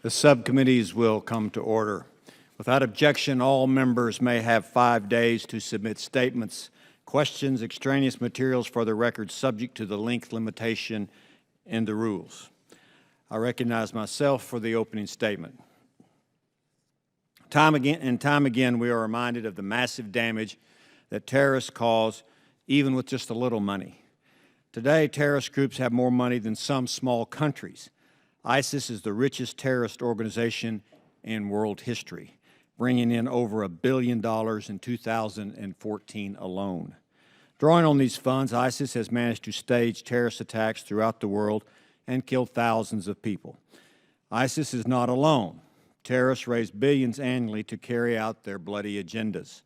The subcommittees will come to order. Without objection, all members may have 5 days to submit statements, questions, extraneous materials for the record subject to the length limitation in the rules. I recognize myself for the opening statement. Time again, we are reminded of the massive damage that terrorists cause, even with just a little money. Today, terrorist groups have more money than some small countries. ISIS is the richest terrorist organization in world history, bringing in over $1 billion in 2014 alone. Drawing on these funds, ISIS has managed to stage terrorist attacks throughout the world and kill thousands of people. ISIS is not alone. Terrorists raise billions annually to carry out their bloody agendas.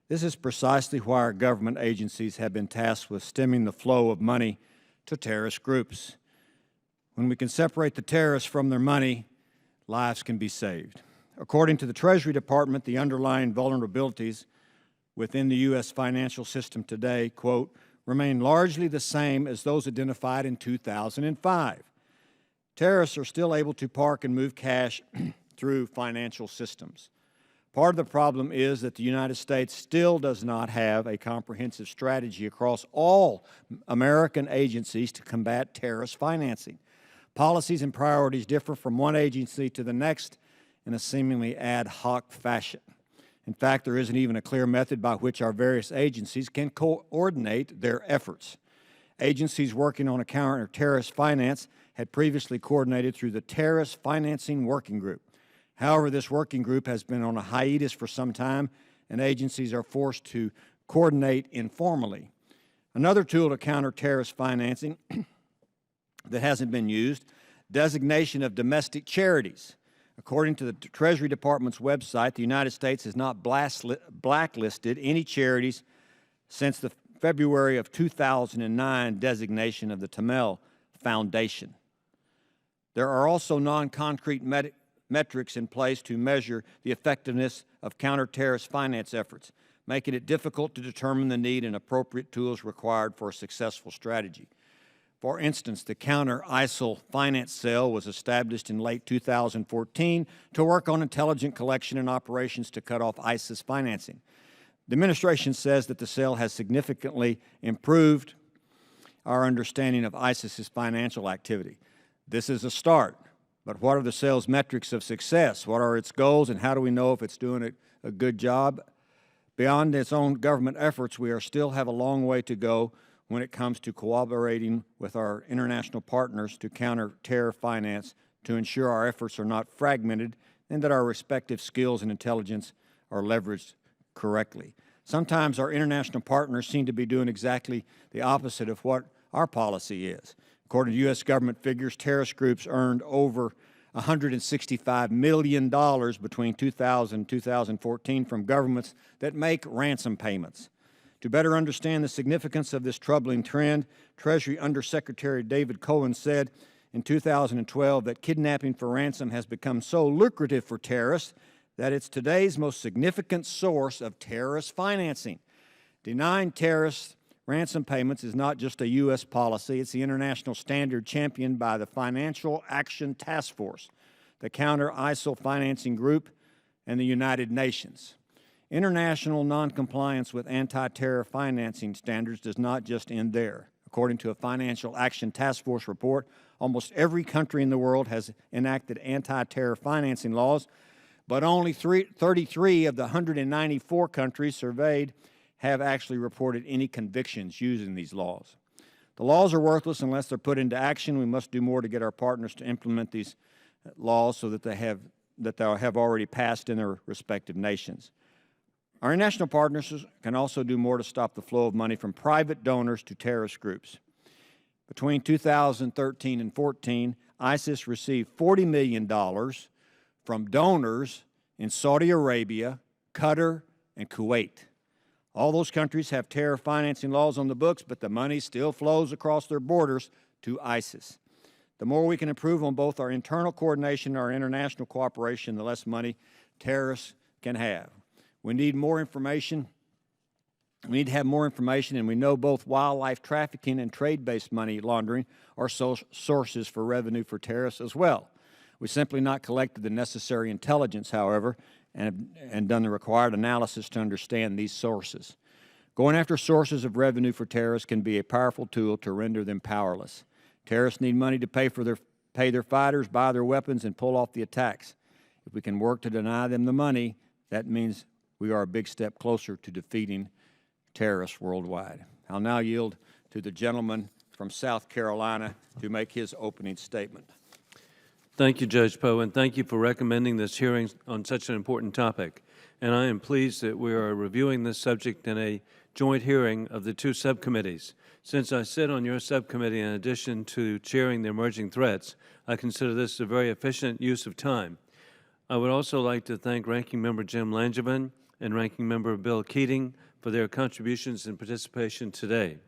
This is precisely why our government agencies have been tasked with stemming the flow of money to terrorist groups. When we can separate the terrorists from their money, lives can be saved. According to the Treasury Department, the underlying vulnerabilities within the U.S. financial system today, quote, remain largely the same as those identified in 2005. Terrorists are still able to park and move cash through financial systems. Part of the problem is that the United States still does not have a comprehensive strategy across all American agencies to combat terrorist financing. Policies and priorities differ from one agency to the next in a seemingly ad hoc fashion. In fact, there isn't even a clear method by which our various agencies can coordinate their efforts. Agencies working on a counter-terrorist finance had previously coordinated through the Terrorist Financing Working Group. However, this working group has been on a hiatus for some time, and agencies are forced to coordinate informally. Another tool to counter terrorist financing that hasn't been used, designation of domestic charities. According to the Treasury Department's website, the United States has not blacklisted any charities since the February of 2009 designation of the Tamil Foundation. There are also non-concrete metrics in place to measure the effectiveness of counter-terrorist finance efforts, making it difficult to determine the need and appropriate tools required for a successful strategy. For instance, the Counter-ISIL Finance Cell was established in late 2014 to work on intelligent collection and operations to cut off ISIS financing. The administration says that the cell has significantly improved our understanding of ISIS's financial activity. This is a start. But what are the cell's metrics of success? What are its goals, and how do we know if it's doing a good job? Beyond its own government efforts, we still have a long way to go when it comes to cooperating with our international partners to counter terror finance, to ensure our efforts are not fragmented and that our respective skills and intelligence are leveraged correctly. Sometimes our international partners seem to be doing exactly the opposite of what our policy is. According to U.S. government figures, terrorist groups earned over $165 million between 2000 and 2014 from governments that make ransom payments. To better understand the significance of this troubling trend, Treasury Undersecretary David Cohen said in 2012 that kidnapping for ransom has become so lucrative for terrorists that it's today's most significant source of terrorist financing. Denying terrorists ransom payments is not just a U.S. policy, it's the international standard championed by the Financial Action Task Force, the Counter-ISIL Financing Group, and the United Nations. International noncompliance with anti-terror financing standards does not just end there. According to a Financial Action Task Force report, almost every country in the world has enacted anti-terror financing laws, but only 33 of the 194 countries surveyed have actually reported any convictions using these laws. The laws are worthless unless they're put into action. We must do more to get our partners to implement these laws so that they have already passed in their respective nations. Our international partners can also do more to stop the flow of money from private donors to terrorist groups. Between 2013 and 14, ISIS received $40 million from donors in Saudi Arabia, Qatar, and Kuwait. All those countries have terror financing laws on the books, but the money still flows across their borders to ISIS. The more we can improve on both our internal coordination and our international cooperation, the less money terrorists can have. We need more information. We need to have more information, and we know both wildlife trafficking and trade-based money laundering are sources for revenue for terrorists as well. We've simply not collected the necessary intelligence, however, and done the required analysis to understand these sources. Going after sources of revenue for terrorists can be a powerful tool to render them powerless. Terrorists need money to pay their fighters, buy their weapons, and pull off the attacks. If we can work to deny them the money, that means we are a big step closer to defeating terrorists worldwide. I'll now yield to the gentleman from South Carolina to make his opening statement. Thank you, Judge Poe, and thank you for recommending this hearing on such an important topic. And I am pleased that we are reviewing this subject in a joint hearing of the two subcommittees. Since I sit on your subcommittee in addition to chairing the emerging threats, I consider this a very efficient use of time. I would also like to thank Ranking Member Jim Langevin and Ranking Member Bill Keating for their contributions and participation today.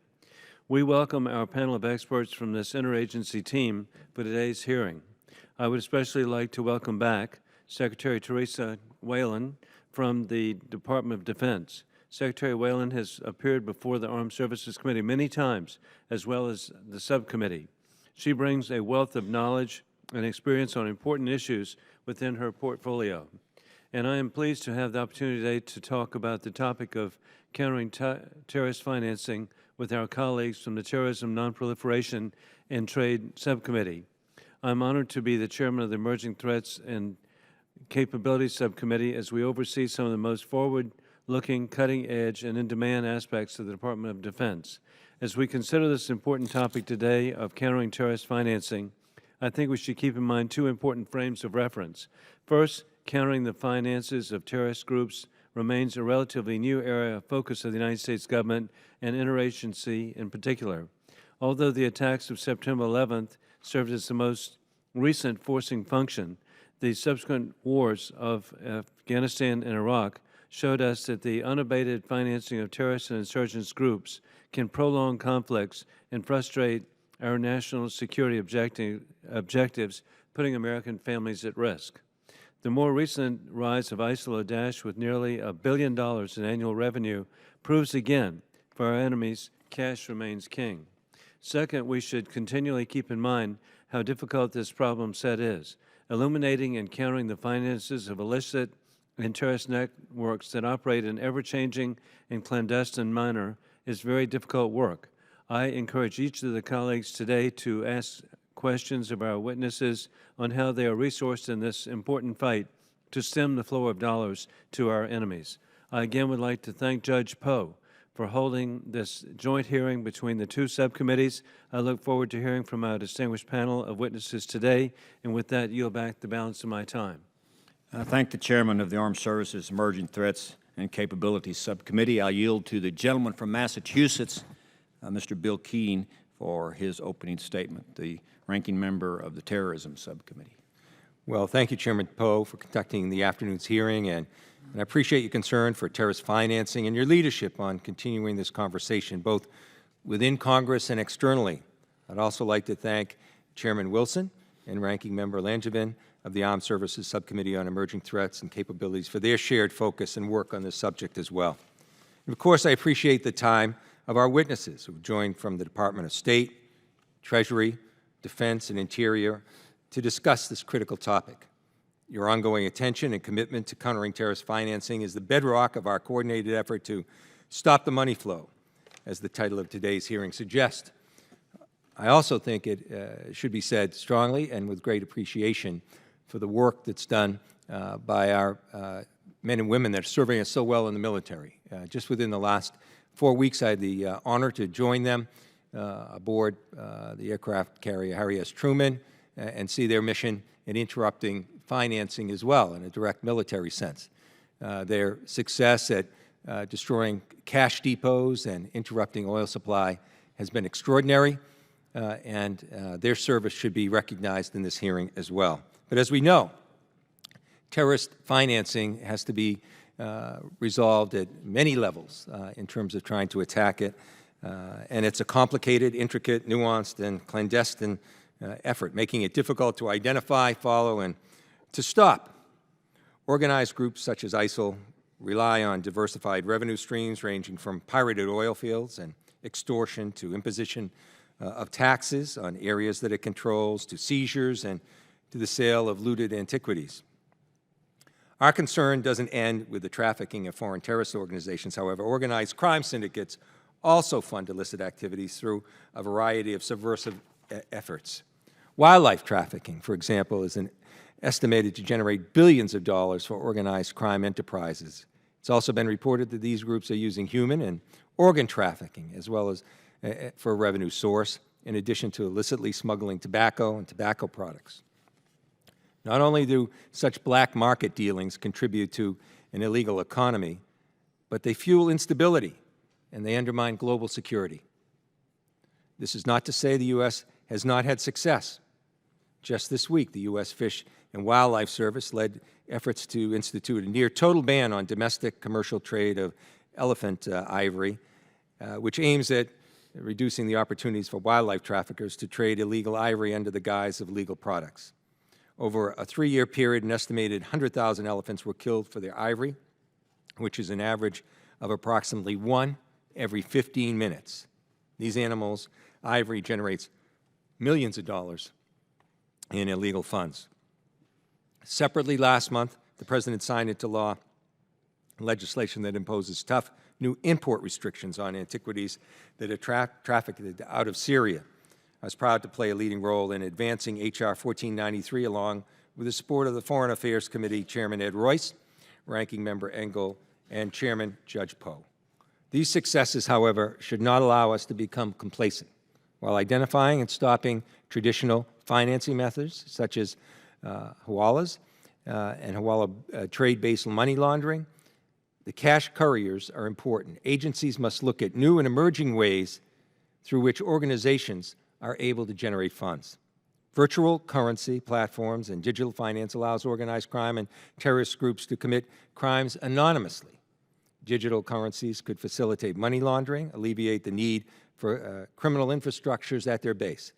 We welcome our panel of experts from this interagency team for today's hearing. I would especially like to welcome back Secretary Teresa Whalen from the Department of Defense. Secretary Whalen has appeared before the Armed Services Committee many times, as well as the subcommittee. She brings a wealth of knowledge and experience on important issues within her portfolio. And I am pleased to have the opportunity today to talk about the topic of countering terrorist financing with our colleagues from the Terrorism, Nonproliferation, and Trade Subcommittee. I'm honored to be the chairman of the Emerging Threats and Capabilities Subcommittee as we oversee some of the most forward-looking, cutting-edge, and in-demand aspects of the Department of Defense. As we consider this important topic today of countering terrorist financing, I think we should keep in mind two important frames of reference. First, countering the finances of terrorist groups remains a relatively new area of focus of the United States government and interagency in particular. Although the attacks of September 11th served as the most recent forcing function, the subsequent wars of Afghanistan and Iraq showed us that the unabated financing of terrorist and insurgents groups can prolong conflicts and frustrate our national security objectives, putting American families at risk. The more recent rise of ISIL or Daesh with nearly $1 billion in annual revenue proves again, for our enemies, cash remains king. Second, we should continually keep in mind how difficult this problem set is. Illuminating and countering the finances of illicit and terrorist networks that operate in ever-changing and clandestine manner is very difficult work. I encourage each of the colleagues today to ask questions of our witnesses on how they are resourced in this important fight to stem the flow of dollars to our enemies. I again would like to thank Judge Poe for holding this joint hearing between the two subcommittees. I look forward to hearing from our distinguished panel of witnesses today, and with that, yield back the balance of my time. I thank the chairman of the Armed Services Emerging Threats and Capabilities Subcommittee. I yield to the gentleman from Massachusetts, Mr. Bill Keating, for his opening statement, the ranking member of the Terrorism Subcommittee. Well, thank you, Chairman Poe, for conducting the afternoon's hearing, and I appreciate your concern for terrorist financing and your leadership on continuing this conversation, both within Congress and externally. I'd also like to thank Chairman Wilson and Ranking Member Langevin of the Armed Services Subcommittee on Emerging Threats and Capabilities for their shared focus and work on this subject as well. And of course, I appreciate the time of our witnesses who have joined from the Department of State, Treasury, Defense, and Interior to discuss this critical topic. Your ongoing attention and commitment to countering terrorist financing is the bedrock of our coordinated effort to stop the money flow, as the title of today's hearing suggests. I also think it should be said strongly and with great appreciation for the work that's done by our men and women that are serving us so well in the military. Just within the last 4 weeks, I had the honor to join them aboard the aircraft carrier Harry S. Truman and see their mission in interrupting financing as well in a direct military sense. Their success at destroying cash depots and interrupting oil supply has been extraordinary, and their service should be recognized in this hearing as well. But as we know, terrorist financing has to be resolved at many levels in terms of trying to attack it, and it's a complicated, intricate, nuanced, and clandestine effort, making it difficult to identify, follow, and to stop. Organized groups such as ISIL rely on diversified revenue streams ranging from pirated oil fields and extortion to imposition of taxes on areas that it controls, to seizures and to the sale of looted antiquities. Our concern doesn't end with the trafficking of foreign terrorist organizations. However, organized crime syndicates also fund illicit activities through a variety of subversive efforts. Wildlife trafficking, for example, is estimated to generate billions of dollars for organized crime enterprises. It's also been reported that these groups are using human and organ trafficking as well as for a revenue source, in addition to illicitly smuggling tobacco and tobacco products. Not only do such black market dealings contribute to an illegal economy, but they fuel instability and they undermine global security. This is not to say the U.S. has not had success. Just this week, the U.S. Fish and Wildlife Service led efforts to institute a near-total ban on domestic commercial trade of elephant ivory, which aims at reducing the opportunities for wildlife traffickers to trade illegal ivory under the guise of legal products. Over a 3-year period, an estimated 100,000 elephants were killed for their ivory, which is an average of approximately 1 every 15 minutes. These animals' ivory generates millions of dollars in illegal funds. Separately, last month, the President signed into law legislation that imposes tough new import restrictions on antiquities that are trafficked out of Syria. I was proud to play a leading role in advancing H.R. 1493 along with the support of the Foreign Affairs Committee Chairman Ed Royce, Ranking Member Engel, and Chairman Judge Poe. These successes, however, should not allow us to become complacent. While identifying and stopping traditional financing methods such as hawalas and hawala trade-based money laundering, the cash couriers are important. Agencies must look at new and emerging ways through which organizations are able to generate funds. Virtual currency platforms and digital finance allows organized crime and terrorist groups to commit crimes anonymously. Digital currencies could facilitate money laundering, alleviate the need for criminal infrastructures at their base.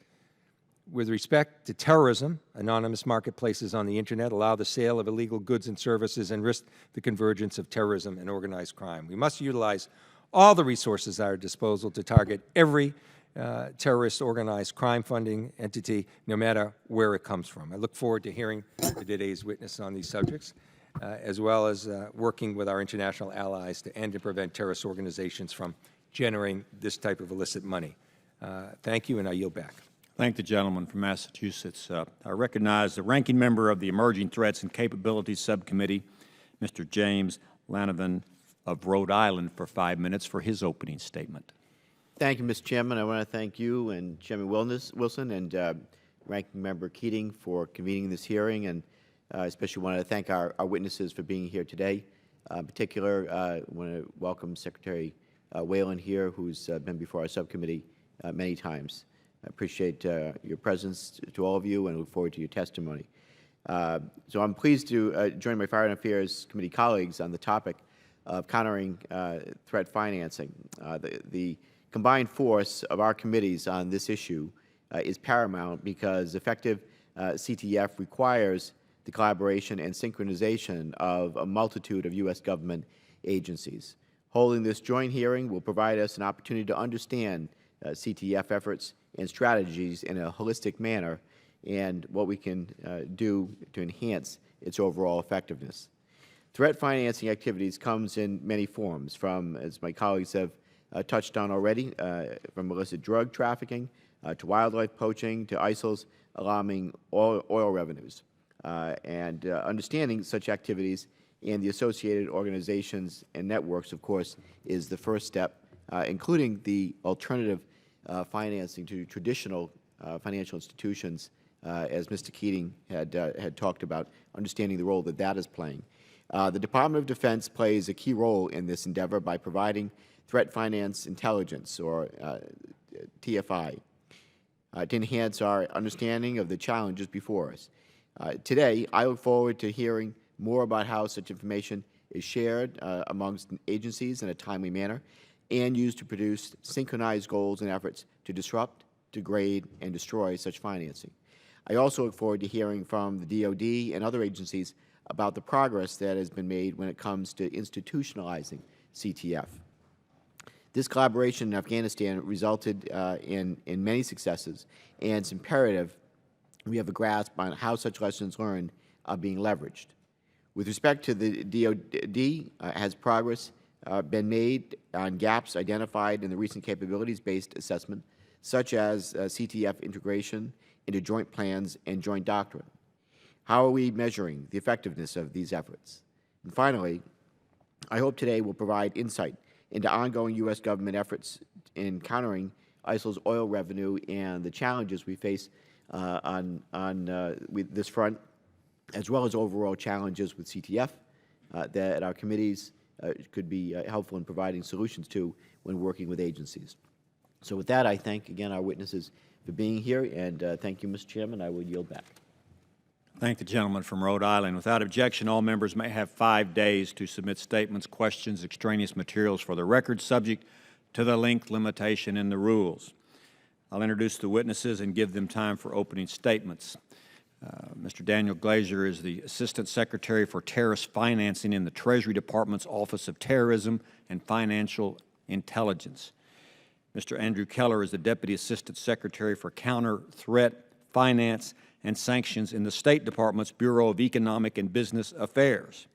With respect to terrorism, anonymous marketplaces on the Internet allow the sale of illegal goods and services and risk the convergence of terrorism and organized crime. We must utilize all the resources at our disposal to target every terrorist organized crime funding entity, no matter where it comes from. I look forward to hearing today's witness on these subjects, as well as working with our international allies to end and prevent terrorist organizations from generating this type of illicit money. Thank you, and I yield back. Thank the gentleman from Massachusetts. I recognize the ranking member of the Emerging Threats and Capabilities Subcommittee, Mr. James Lanovan of Rhode Island, for 5 minutes for his opening statement. Thank you, Mr. Chairman. I want to thank you and Chairman Wilson and Ranking Member Keating for convening this hearing, and especially want to thank our witnesses for being here today. In particular, I want to welcome Secretary Whalen here, who's been before our subcommittee many times. I appreciate your presence to all of you and look forward to your testimony. So I'm pleased to join my Foreign Affairs Committee colleagues on the topic of countering threat financing. The combined force of our committees on this issue is paramount because effective CTF requires the collaboration and synchronization of a multitude of U.S. government agencies. Holding this joint hearing will provide us an opportunity to understand CTF efforts and strategies in a holistic manner and what we can do to enhance its overall effectiveness. Threat financing activities comes in many forms, from, as my colleagues have touched on already, from illicit drug trafficking to wildlife poaching to ISIL's alarming oil revenues. Understanding such activities and the associated organizations and networks, of course, is the first step, including the alternative financing to traditional financial institutions, as Mr. Keating had talked about, understanding the role that that is playing. The Department of Defense plays a key role in this endeavor by providing threat finance intelligence, or TFI, to enhance our understanding of the challenges before us. Today, I look forward to hearing more about how such information is shared amongst agencies in a timely manner and used to produce synchronized goals and efforts to disrupt, degrade, and destroy such financing. I also look forward to hearing from the DoD and other agencies about the progress that has been made when it comes to institutionalizing CTF. This collaboration in Afghanistan resulted in many successes, and it's imperative we have a grasp on how such lessons learned are being leveraged. With respect to the DoD, has progress been made on gaps identified in the recent capabilities-based assessment, such as CTF integration into joint plans and joint doctrine? How are we measuring the effectiveness of these efforts? And finally, I hope today will provide insight into ongoing U.S. government efforts in countering ISIL's oil revenue and the challenges we face with this front, as well as overall challenges with CTF that our committees could be helpful in providing solutions to when working with agencies. So with that, I thank again our witnesses for being here, and thank you, Mr. Chairman. I will yield back. Thank the gentleman from Rhode Island. Without objection, all members may have 5 days to submit statements, questions, extraneous materials for the record, subject to the length limitation in the rules. I'll introduce the witnesses and give them time for opening statements. Mr. Daniel Glazer is the Assistant Secretary for Terrorist Financing in the Treasury Department's Office of Terrorism and Financial Intelligence. Mr. Andrew Keller is the Deputy Assistant Secretary for Counter-Threat Finance and Sanctions in the State Department's Bureau of Economic and Business Affairs.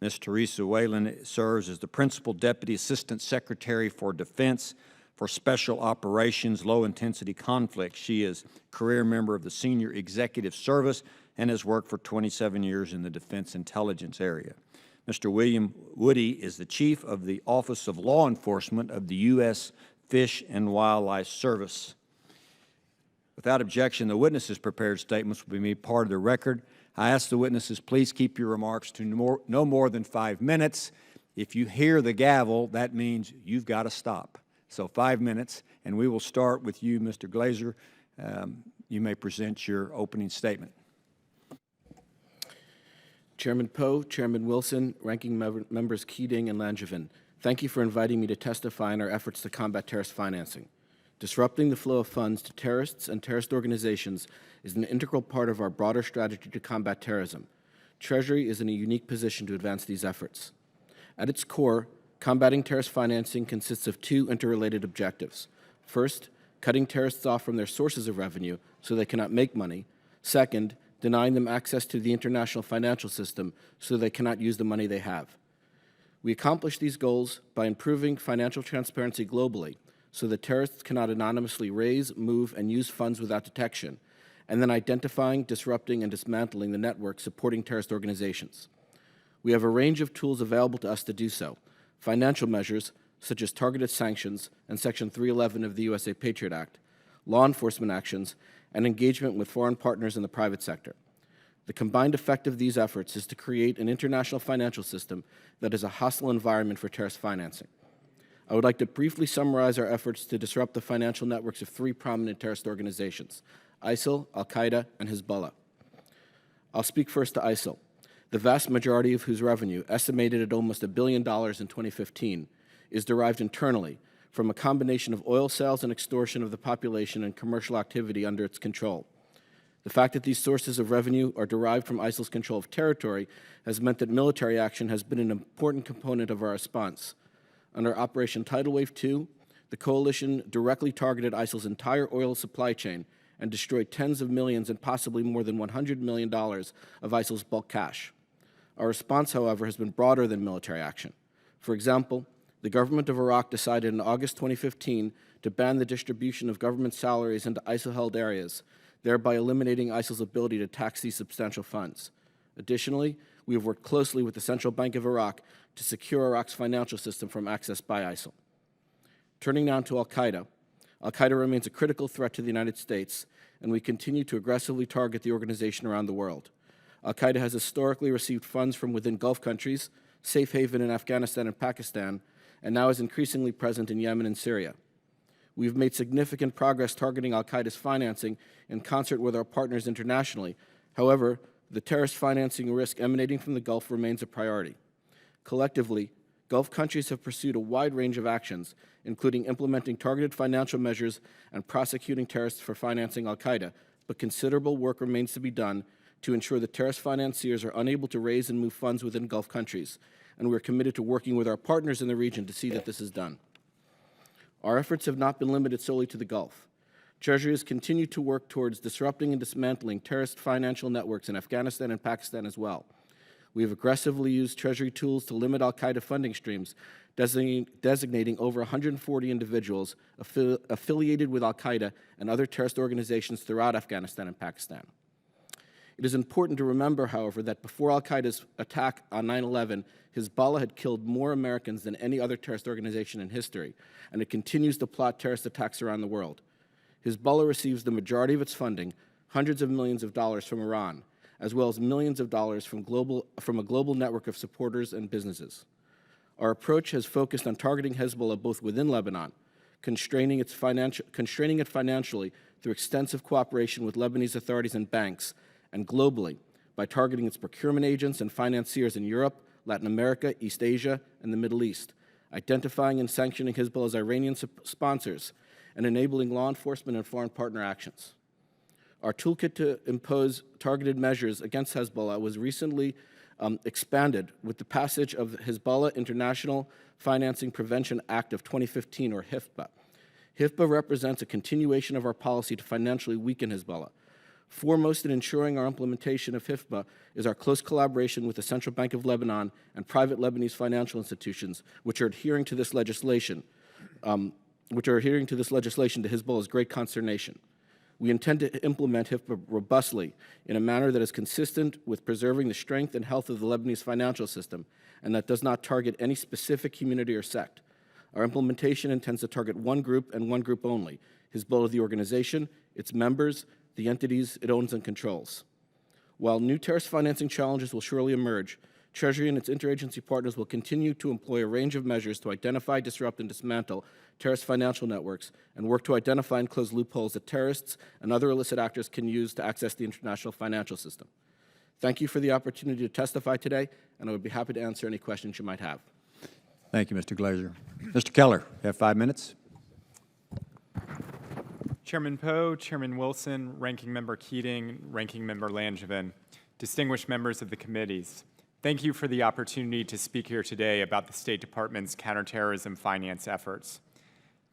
Ms. Teresa Whalen serves as the Principal Deputy Assistant Secretary for Defense for Special Operations Low-Intensity Conflicts. She is a career member of the Senior Executive Service and has worked for 27 years in the Defense Intelligence area. Mr. William Woody is the Chief of the Office of Law Enforcement of the U.S. Fish and Wildlife Service. Without objection, the witnesses' prepared statements will be made part of the record. I ask the witnesses, please keep your remarks to no more than 5 minutes. If you hear the gavel, that means you've got to stop. So 5 minutes, and we will start with you, Mr. Glazer. You may present your opening statement. Chairman Poe, Chairman Wilson, Ranking Members Keating and Langevin, thank you for inviting me to testify in our efforts to combat terrorist financing. Disrupting the flow of funds to terrorists and terrorist organizations is an integral part of our broader strategy to combat terrorism. Treasury is in a unique position to advance these efforts. At its core, combating terrorist financing consists of 2 interrelated objectives. First, cutting terrorists off from their sources of revenue so they cannot make money. Second, denying them access to the international financial system so they cannot use the money they have. We accomplish these goals by improving financial transparency globally so that terrorists cannot anonymously raise, move, and use funds without detection, and then identifying, disrupting, and dismantling the network supporting terrorist organizations. We have a range of tools available to us to do so. Financial measures, such as targeted sanctions and Section 311 of the USA Patriot Act, law enforcement actions, and engagement with foreign partners in the private sector. The combined effect of these efforts is to create an international financial system that is a hostile environment for terrorist financing. I would like to briefly summarize our efforts to disrupt the financial networks of 3 prominent terrorist organizations: ISIL, Al-Qaeda, and Hezbollah. I'll speak first to ISIL, the vast majority of whose revenue, estimated at almost $1 billion in 2015, is derived internally from a combination of oil sales and extortion of the population and commercial activity under its control. The fact that these sources of revenue are derived from ISIL's control of territory has meant that military action has been an important component of our response. Under Operation Tidal Wave 2, the coalition directly targeted ISIL's entire oil supply chain and destroyed tens of millions and possibly more than $100 million of ISIL's bulk cash. Our response, however, has been broader than military action. For example, the government of Iraq decided in August 2015 to ban the distribution of government salaries into ISIL-held areas, thereby eliminating ISIL's ability to tax these substantial funds. Additionally, we have worked closely with the Central Bank of Iraq to secure Iraq's financial system from access by ISIL. Turning now to Al-Qaeda. Al-Qaeda remains a critical threat to the United States, and we continue to aggressively target the organization around the world. Al-Qaeda has historically received funds from within Gulf countries, safe haven in Afghanistan and Pakistan, and now is increasingly present in Yemen and Syria. We've made significant progress targeting Al-Qaeda's financing in concert with our partners internationally. However, the terrorist financing risk emanating from the Gulf remains a priority. Collectively, Gulf countries have pursued a wide range of actions, including implementing targeted financial measures and prosecuting terrorists for financing Al-Qaeda, but considerable work remains to be done to ensure that terrorist financiers are unable to raise and move funds within Gulf countries, and we're committed to working with our partners in the region to see that this is done. Our efforts have not been limited solely to the Gulf. Treasury has continued to work towards disrupting and dismantling terrorist financial networks in Afghanistan and Pakistan as well. We have aggressively used Treasury tools to limit al-Qaeda funding streams, designating over 140 individuals affiliated with al-Qaeda and other terrorist organizations throughout Afghanistan and Pakistan. It is important to remember, however, that before al-Qaeda's attack on 9/11, Hezbollah had killed more Americans than any other terrorist organization in history, and it continues to plot terrorist attacks around the world. Hezbollah receives the majority of its funding, hundreds of millions of dollars from Iran, as well as millions of dollars from a global network of supporters and businesses. Our approach has focused on targeting Hezbollah both within Lebanon, constraining it financially through extensive cooperation with Lebanese authorities and banks, and globally by targeting its procurement agents and financiers in Europe, Latin America, East Asia, and the Middle East, identifying and sanctioning Hezbollah's Iranian sponsors, and enabling law enforcement and foreign partner actions. Our toolkit to impose targeted measures against Hezbollah was recently expanded with the passage of the Hezbollah International Financing Prevention Act of 2015, or HIFPA. HIFPA represents a continuation of our policy to financially weaken Hezbollah. Foremost in ensuring our implementation of HIFPA is our close collaboration with the Central Bank of Lebanon and private Lebanese financial institutions, which are adhering to this legislation to Hezbollah's great consternation. We intend to implement HIFPA robustly in a manner that is consistent with preserving the strength and health of the Lebanese financial system and that does not target any specific community or sect. Our implementation intends to target one group and one group only, Hezbollah the organization, its members, the entities it owns and controls. While new terrorist financing challenges will surely emerge, Treasury and its interagency partners will continue to employ a range of measures to identify, disrupt, and dismantle terrorist financial networks and work to identify and close loopholes that terrorists and other illicit actors can use to access the international financial system. Thank you for the opportunity to testify today, and I would be happy to answer any questions you might have. Thank you, Mr. Glazer. Mr. Keller, you have 5 minutes. Chairman Poe, Chairman Wilson, Ranking Member Keating, Ranking Member Langevin, distinguished members of the committees, thank you for the opportunity to speak here today about the State Department's counterterrorism finance efforts.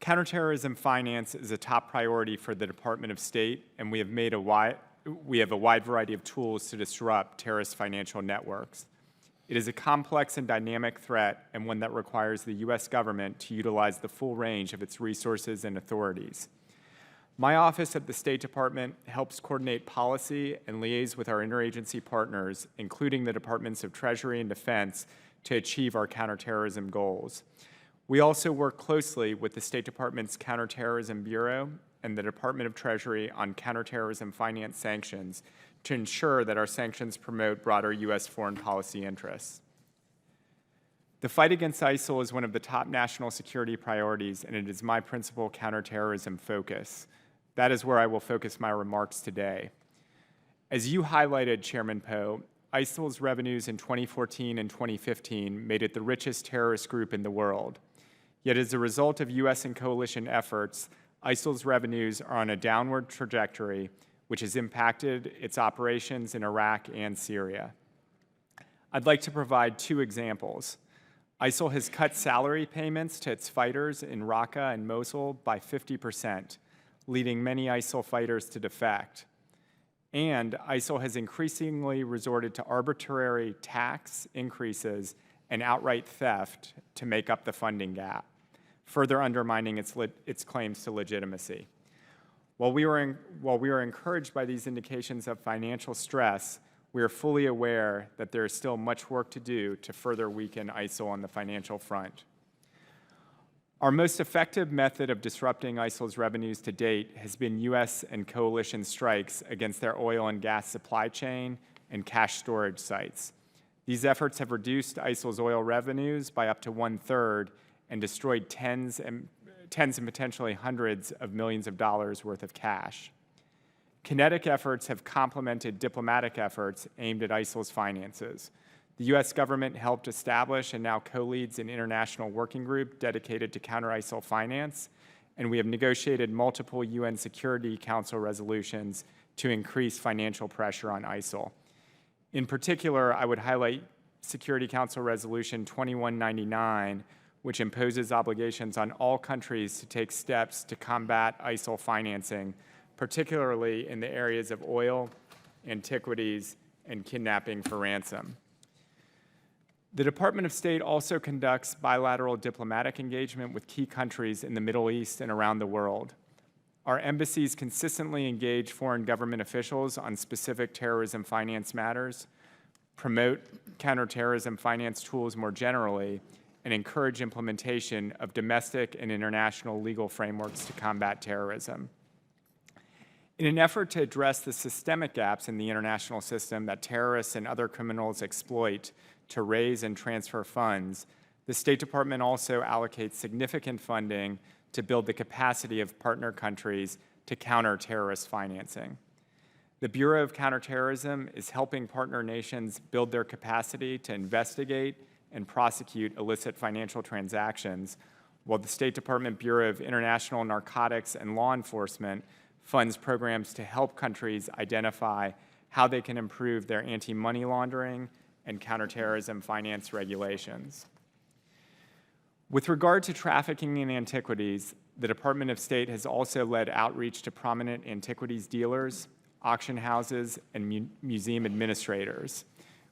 Counterterrorism finance is a top priority for the Department of State, and we have a wide variety of tools to disrupt terrorist financial networks. It is a complex and dynamic threat, and one that requires the U.S. government to utilize the full range of its resources and authorities. My office at the State Department helps coordinate policy and liaise with our interagency partners, including the Departments of Treasury and Defense, to achieve our counterterrorism goals. We also work closely with the State Department's Counterterrorism Bureau and the Department of Treasury on counterterrorism finance sanctions to ensure that our sanctions promote broader U.S. foreign policy interests. The fight against ISIL is one of the top national security priorities, and it is my principal counterterrorism focus. That is where I will focus my remarks today. As you highlighted, Chairman Poe, ISIL's revenues in 2014 and 2015 made it the richest terrorist group in the world. Yet as a result of U.S. and coalition efforts, ISIL's revenues are on a downward trajectory, which has impacted its operations in Iraq and Syria. I'd like to provide 2 examples. ISIL has cut salary payments to its fighters in Raqqa and Mosul by 50%, leading many ISIL fighters to defect. And ISIL has increasingly resorted to arbitrary tax increases and outright theft to make up the funding gap, further undermining its claims to legitimacy. While we are encouraged by these indications of financial stress, we are fully aware that there is still much work to do to further weaken ISIL on the financial front. Our most effective method of disrupting ISIL's revenues to date has been U.S. and coalition strikes against their oil and gas supply chain and cash storage sites. These efforts have reduced ISIL's oil revenues by up to 1/3 and destroyed tens and potentially hundreds of millions of dollars worth of cash. Kinetic efforts have complemented diplomatic efforts aimed at ISIL's finances. The U.S. government helped establish and now co-leads an international working group dedicated to counter-ISIL finance, and we have negotiated multiple UN Security Council resolutions to increase financial pressure on ISIL. In particular, I would highlight Security Council Resolution 2199, which imposes obligations on all countries to take steps to combat ISIL financing, particularly in the areas of oil, antiquities, and kidnapping for ransom. The Department of State also conducts bilateral diplomatic engagement with key countries in the Middle East and around the world. Our embassies consistently engage foreign government officials on specific terrorism finance matters, promote counterterrorism finance tools more generally, and encourage implementation of domestic and international legal frameworks to combat terrorism. In an effort to address the systemic gaps in the international system that terrorists and other criminals exploit to raise and transfer funds, the State Department also allocates significant funding to build the capacity of partner countries to counter terrorist financing. The Bureau of Counterterrorism is helping partner nations build their capacity to investigate and prosecute illicit financial transactions, while the State Department Bureau of International Narcotics and Law Enforcement funds programs to help countries identify how they can improve their anti-money laundering and counterterrorism finance regulations. With regard to trafficking in antiquities, the Department of State has also led outreach to prominent antiquities dealers, auction houses, and museum administrators.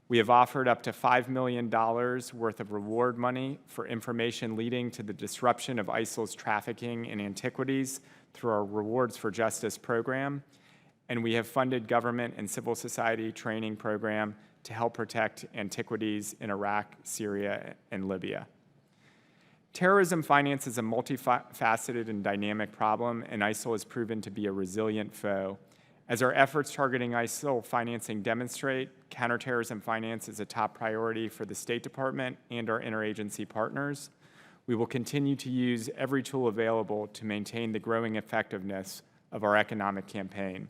We have offered up to $5 million worth of reward money for information leading to the disruption of ISIL's trafficking in antiquities through our Rewards for Justice program, and we have funded government and civil society training program to help protect antiquities in Iraq, Syria, and Libya. Terrorism finance is a multifaceted and dynamic problem, and ISIL has proven to be a resilient foe. As our efforts targeting ISIL financing demonstrate, counterterrorism finance is a top priority for the State Department and our interagency partners. We will continue to use every tool available to maintain the growing effectiveness of our economic campaign.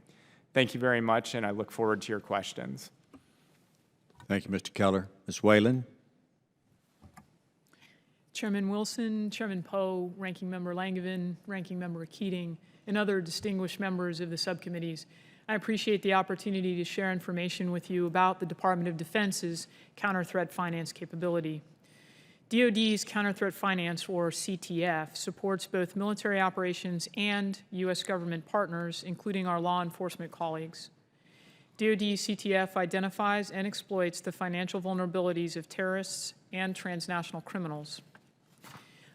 Thank you very much, and I look forward to your questions. Thank you, Mr. Keller. Ms. Whalen? Chairman Wilson, Chairman Poe, Ranking Member Langevin, Ranking Member Keating, and other distinguished members of the subcommittees, I appreciate the opportunity to share information with you about the Department of Defense's counter-threat finance capability. DoD's counter-threat finance, or CTF, supports both military operations and U.S. government partners, including our law enforcement colleagues. DoD CTF identifies and exploits the financial vulnerabilities of terrorists and transnational criminals.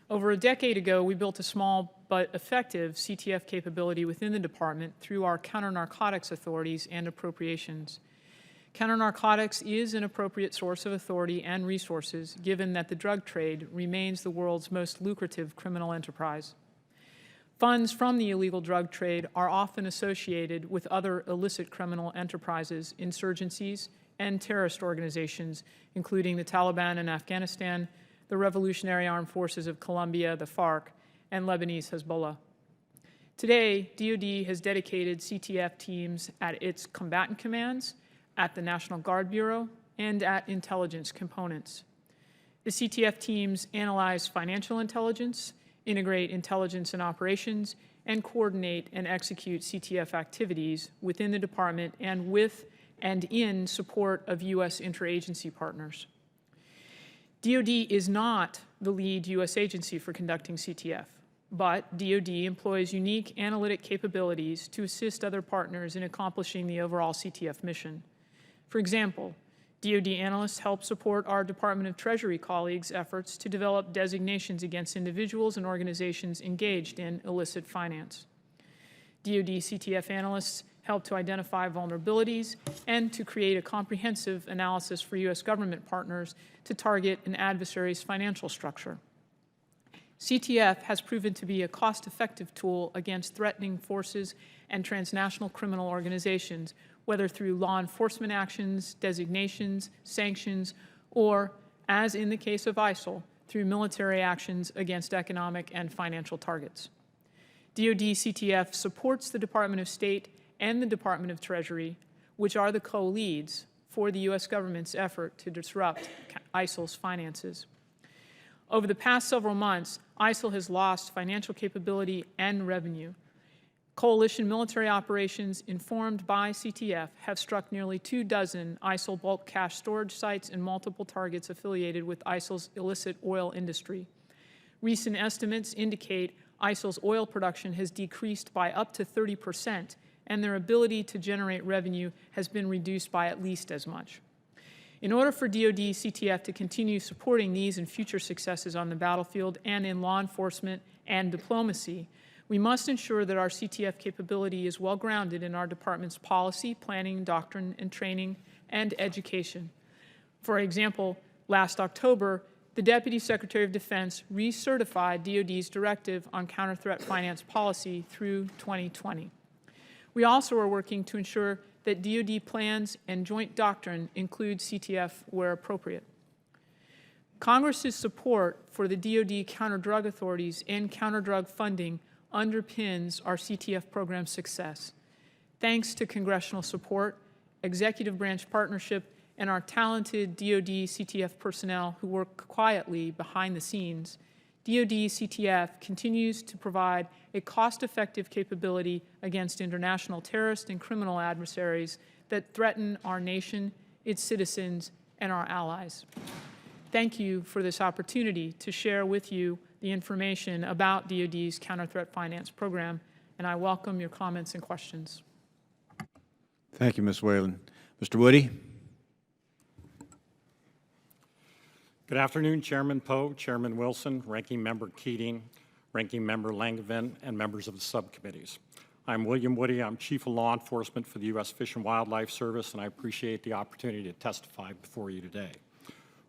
Over a decade ago, we built a small but effective CTF capability within the department through our counter-narcotics authorities and appropriations. Counter-narcotics is an appropriate source of authority and resources, given that the drug trade remains the world's most lucrative criminal enterprise. Funds from the illegal drug trade are often associated with other illicit criminal enterprises, insurgencies, and terrorist organizations, including the Taliban in Afghanistan, the Revolutionary Armed Forces of Colombia, the FARC, and Lebanese Hezbollah. Today, DoD has dedicated CTF teams at its combatant commands, at the National Guard Bureau, and at intelligence components. The CTF teams analyze financial intelligence, integrate intelligence and operations, and coordinate and execute CTF activities within the department and with and in support of U.S. interagency partners. DoD is not the lead U.S. agency for conducting CTF, but DoD employs unique analytic capabilities to assist other partners in accomplishing the overall CTF mission. For example, DoD analysts help support our Department of Treasury colleagues' efforts to develop designations against individuals and organizations engaged in illicit finance. DoD CTF analysts help to identify vulnerabilities and to create a comprehensive analysis for U.S. government partners to target an adversary's financial structure. CTF has proven to be a cost-effective tool against threatening forces and transnational criminal organizations, whether through law enforcement actions, designations, sanctions, or, as in the case of ISIL, through military actions against economic and financial targets. DoD CTF supports the Department of State and the Department of Treasury, which are the co-leads for the U.S. government's effort to disrupt ISIL's finances. Over the past several months, ISIL has lost financial capability and revenue. Coalition military operations informed by CTF have struck nearly 24 ISIL bulk cash storage sites and multiple targets affiliated with ISIL's illicit oil industry. Recent estimates indicate ISIL's oil production has decreased by up to 30%, and their ability to generate revenue has been reduced by at least as much. In order for DoD CTF to continue supporting these and future successes on the battlefield and in law enforcement and diplomacy, we must ensure that our CTF capability is well grounded in our department's policy, planning, doctrine, and training, and education. For example, last October, the Deputy Secretary of Defense recertified DoD's directive on counter-threat finance policy through 2020. We also are working to ensure that DoD plans and joint doctrine include CTF where appropriate. Congress's support for the DoD counter-drug authorities and counter-drug funding underpins our CTF program's success. Thanks to congressional support, executive branch partnership, and our talented DoD CTF personnel who work quietly behind the scenes, DoD CTF continues to provide a cost-effective capability against international terrorist and criminal adversaries that threaten our nation, its citizens, and our allies. Thank you for this opportunity to share with you the information about DoD's counter-threat finance program, and I welcome your comments and questions. Thank you, Ms. Whalen. Mr. Woody? Good afternoon, Chairman Poe, Chairman Wilson, Ranking Member Keating, Ranking Member Langevin, and members of the subcommittees. I'm William Woody. I'm Chief of Law Enforcement for the U.S. Fish and Wildlife Service, and I appreciate the opportunity to testify before you today.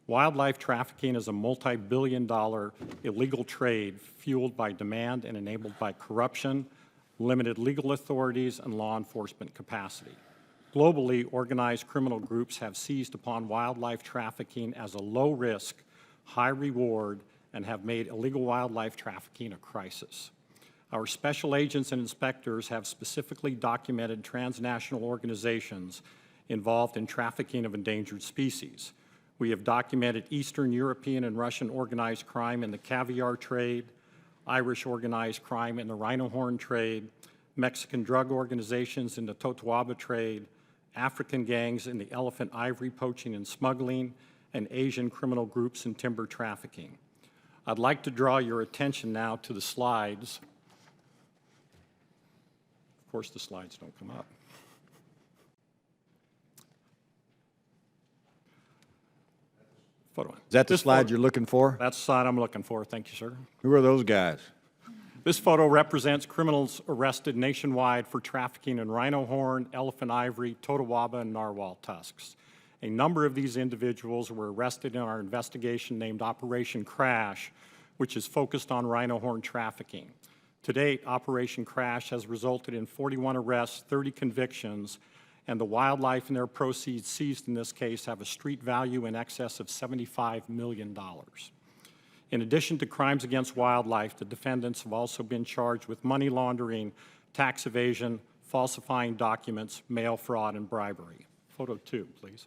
Wildlife trafficking is a multi-billion-dollar illegal trade fueled by demand and enabled by corruption, limited legal authorities, and law enforcement capacity. Globally, organized criminal groups have seized upon wildlife trafficking as a low-risk, high-reward, and have made illegal wildlife trafficking a crisis. Our special agents and inspectors have specifically documented transnational organizations involved in trafficking of endangered species. We have documented Eastern European and Russian organized crime in the caviar trade, Irish organized crime in the rhino horn trade, Mexican drug organizations in the totoaba trade, African gangs in the elephant ivory poaching and smuggling, and Asian criminal groups in timber trafficking. I'd like to draw your attention now to the slides. Of course, the slides don't come up. Photo. Is that the slide you're looking for? That's the slide I'm looking for. Thank you, sir. Who are those guys? This photo represents criminals arrested nationwide for trafficking in rhino horn, elephant ivory, totoaba, and narwhal tusks. A number of these individuals were arrested in our investigation named Operation Crash, which is focused on rhino horn trafficking. To date, Operation Crash has resulted in 41 arrests, 30 convictions, and the wildlife and their proceeds seized in this case have a street value in excess of $75 million. In addition to crimes against wildlife, the defendants have also been charged with money laundering, tax evasion, falsifying documents, mail fraud, and bribery. Photo 2, please.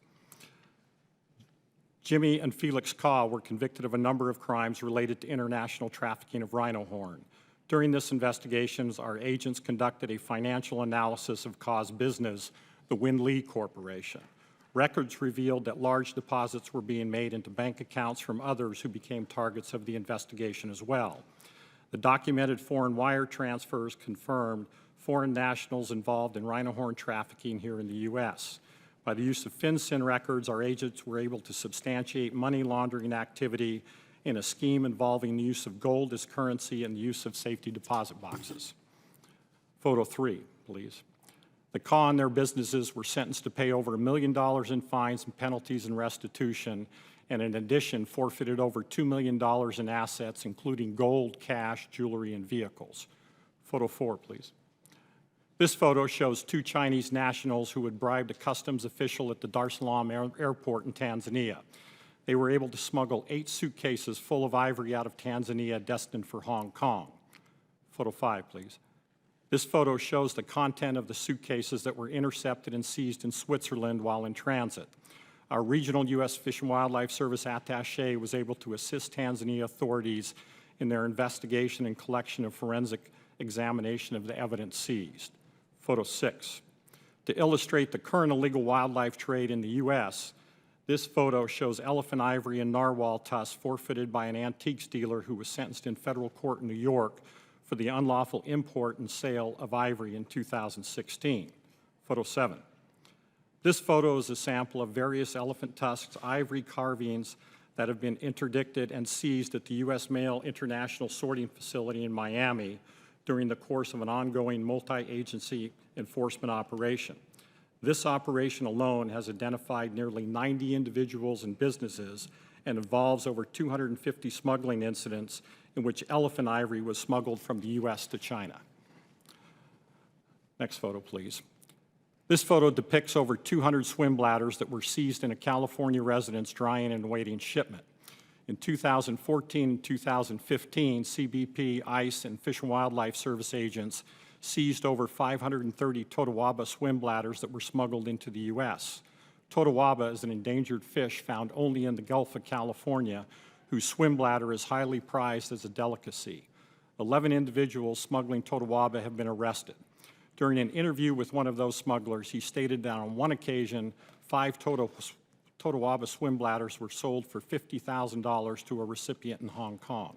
Jimmy and Felix Kaw were convicted of a number of crimes related to international trafficking of rhino horn. During this investigation, our agents conducted a financial analysis of Kaw's business, the Win Lee Corporation. Records revealed that large deposits were being made into bank accounts from others who became targets of the investigation as well. The documented foreign wire transfers confirmed foreign nationals involved in rhino horn trafficking here in the U.S. By the use of FinCEN records, our agents were able to substantiate money laundering activity in a scheme involving the use of gold as currency and the use of safety deposit boxes. Photo 3, please. The Kaw and their businesses were sentenced to pay over $1 million in fines and penalties and restitution, and in addition forfeited over $2 million in assets, including gold, cash, jewelry, and vehicles. Photo 4, please. This photo shows two Chinese nationals who had bribed a customs official at the Dar es Salaam airport in Tanzania. They were able to smuggle 8 suitcases full of ivory out of Tanzania destined for Hong Kong. Photo 5, please. This photo shows the content of the suitcases that were intercepted and seized in Switzerland while in transit. Our regional U.S. Fish and Wildlife Service attaché was able to assist Tanzania authorities in their investigation and collection of forensic examination of the evidence seized. Photo 6. To illustrate the current illegal wildlife trade in the U.S., This photo shows elephant ivory and narwhal tusks forfeited by an antiques dealer who was sentenced in federal court in New York for the unlawful import and sale of ivory in 2016. Photo 7. This photo is a sample of various elephant tusks, ivory carvings that have been interdicted and seized at the U.S. Mail International Sorting Facility in Miami during the course of an ongoing multi-agency enforcement operation. This operation alone has identified nearly 90 individuals and businesses and involves over 250 smuggling incidents in which elephant ivory was smuggled from the U.S. to China. Next photo, please. This photo depicts over 200 swim bladders that were seized in a California residence drying and awaiting shipment. In 2014 and 2015, CBP, ICE, and Fish and Wildlife Service agents seized over 530 totawaba swim bladders that were smuggled into the U.S. Totawaba is an endangered fish found only in the Gulf of California, whose swim bladder is highly prized as a delicacy. 11 individuals smuggling totawaba have been arrested. During an interview with one of those smugglers, he stated that on one occasion, 5 totawaba swim bladders were sold for $50,000 to a recipient in Hong Kong.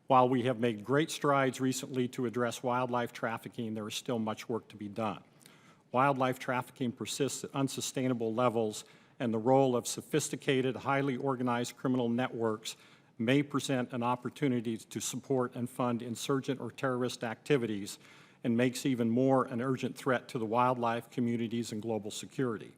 While we have made great strides recently to address wildlife trafficking, there is still much work to be done. Wildlife trafficking persists at unsustainable levels, and the role of sophisticated, highly organized criminal networks may present an opportunity to support and fund insurgent or terrorist activities, and makes even more an urgent threat to the wildlife communities and global security.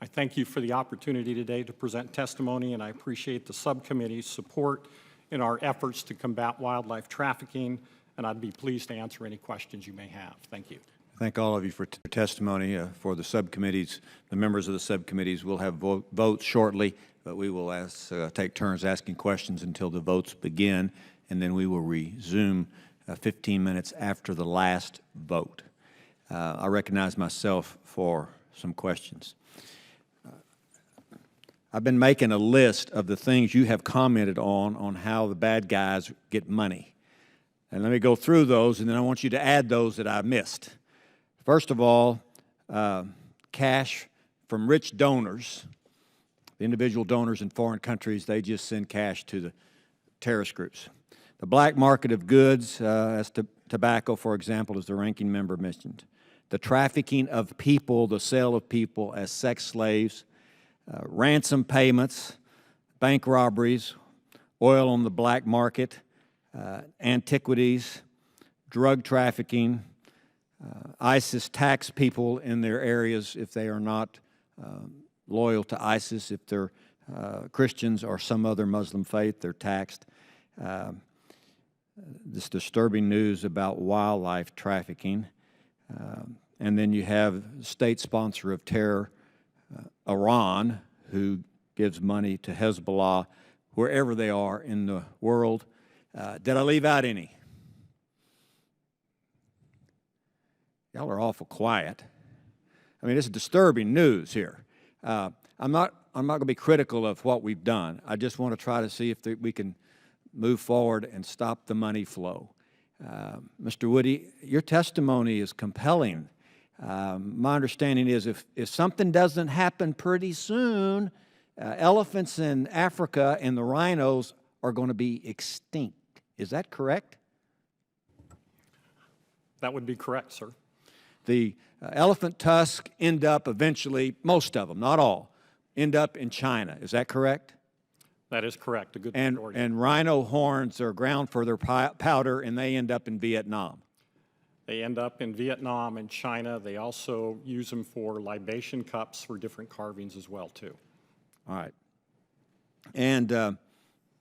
I thank you for the opportunity today to present testimony, and I appreciate the subcommittee's support in our efforts to combat wildlife trafficking, and I'd be pleased to answer any questions you may have. Thank you. Thank all of you for testimony. For the subcommittees, the members of the subcommittees will have votes shortly, but we will take turns asking questions until the votes begin, and then we will resume 15 minutes after the last vote. I recognize myself for some questions. I've been making a list of the things you have commented on how the bad guys get money. And let me go through those, and then I want you to add those that I missed. First of all, cash from rich donors. The individual donors in foreign countries, they just send cash to the terrorist groups. The black market of goods, as tobacco, for example, as the ranking member mentioned. The trafficking of people, the sale of people as sex slaves, ransom payments, bank robberies, oil on the black market, antiquities, drug trafficking. ISIS tax people in their areas if they are not loyal to ISIS. If they're Christians or some other Muslim faith, they're taxed. This disturbing news about wildlife trafficking. And then you have state sponsor of terror, Iran, who gives money to Hezbollah wherever they are in the world. Did I leave out any? Y'all are awful quiet. I mean, this is disturbing news here. I'm not going to be critical of what we've done. I just want to try to see if we can move forward and stop the money flow. Mr. Woody, your testimony is compelling. My understanding is if something doesn't happen pretty soon, elephants in Africa and the rhinos are going to be extinct. Is that correct? That would be correct, sir. The elephant tusks end up eventually, most of them, not all, end up in China. Is that correct? That is correct, a good majority. And rhino horns are ground for their powder, and they end up in Vietnam. They end up in Vietnam and China. They also use them for libation cups for different carvings as well, too. All right. And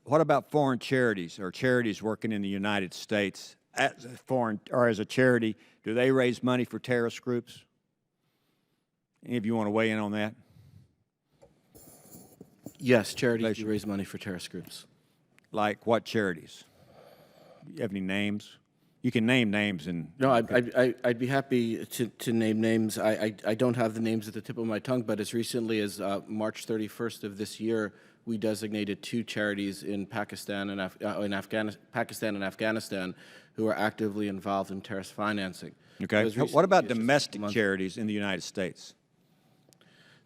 what about foreign charities or charities working in the United States as a charity? Do they raise money for terrorist groups? Any of you want to weigh in on that? Yes, charities do raise money for terrorist groups. Like what charities? Do you have any names? You can name names and... No, I'd be happy to name names. I don't have the names at the tip of my tongue, but as recently as March 31st of this year, we designated 2 charities in Pakistan and Afghanistan who are actively involved in terrorist financing. Okay. What about domestic charities in the United States?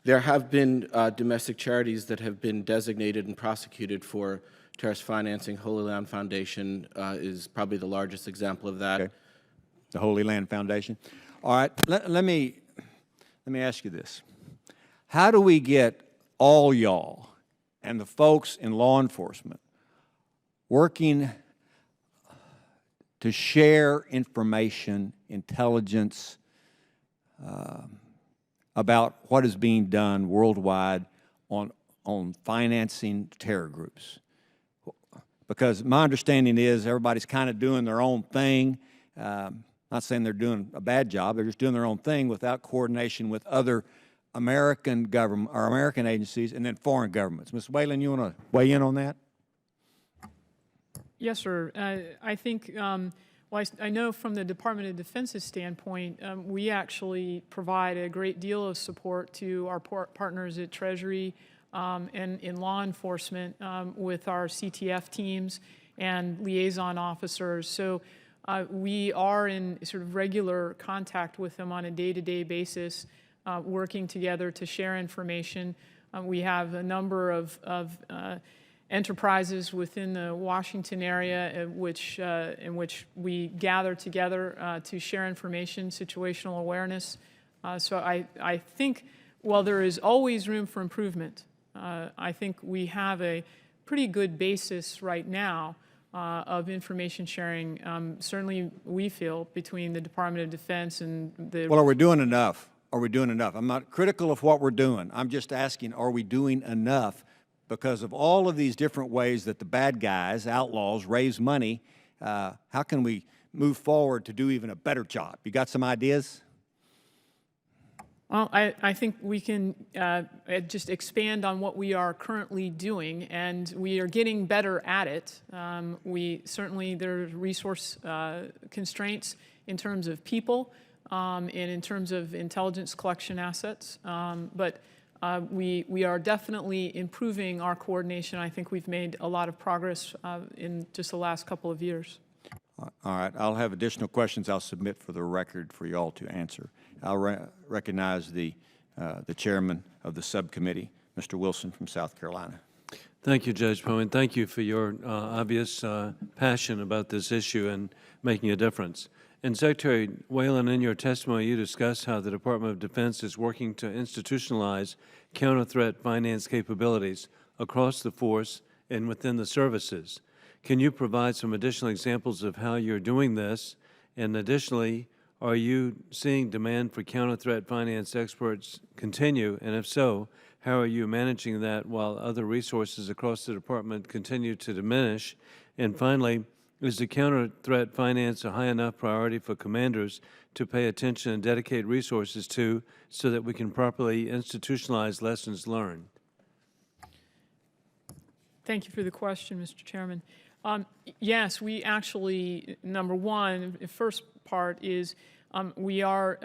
There have been domestic charities that have been designated and prosecuted for terrorist financing. Holy Land Foundation is probably the largest example of that. Okay. The Holy Land Foundation. All right, let me ask you this. How do we get all y'all and the folks in law enforcement working to share information, intelligence about what is being done worldwide on financing terror groups? Because my understanding is everybody's kind of doing their own thing. Not saying they're doing a bad job, they're just doing their own thing without coordination with other American government or American agencies and then foreign governments. Ms. Whalen, you want to weigh in on that? Yes, sir. I think, well, I know from the Department of Defense's standpoint, we actually provide a great deal of support to our partners at Treasury and in law enforcement with our CTF teams and liaison officers. So we are in sort of regular contact with them on a day-to-day basis, working together to share information. We have a number of enterprises within the Washington area in which we gather together to share information, situational awareness. So I think while there is always room for improvement, I think we have a pretty good basis right now of information sharing, certainly we feel, between the Department of Defense and the... Well, are we doing enough? Are we doing enough? I'm not critical of what we're doing. I'm just asking, are we doing enough? Because of all of these different ways that the bad guys, outlaws, raise money, how can we move forward to do even a better job? You got some ideas? Well, I think we can just expand on what we are currently doing, and we are getting better at it. There are resource constraints in terms of people and in terms of intelligence collection assets, but we are definitely improving our coordination. I think we've made a lot of progress in just the last couple of years. All right, I'll have additional questions I'll submit for the record for you all to answer. I'll recognize the chairman of the subcommittee, Mr. Wilson from South Carolina. Thank you, Judge Poe, and thank you for your obvious passion about this issue and making a difference. And Secretary Whalen, in your testimony, you discussed how the Department of Defense is working to institutionalize counter-threat finance capabilities across the force and within the services. Can you provide some additional examples of how you're doing this? And additionally, are you seeing demand for counter-threat finance experts continue? And if so, how are you managing that while other resources across the department continue to diminish? And finally, is the counter-threat finance a high enough priority for commanders to pay attention and dedicate resources to so that we can properly institutionalize lessons learned? Thank you for the question, Mr. Chairman. Yes, we actually, number one, the first part is we are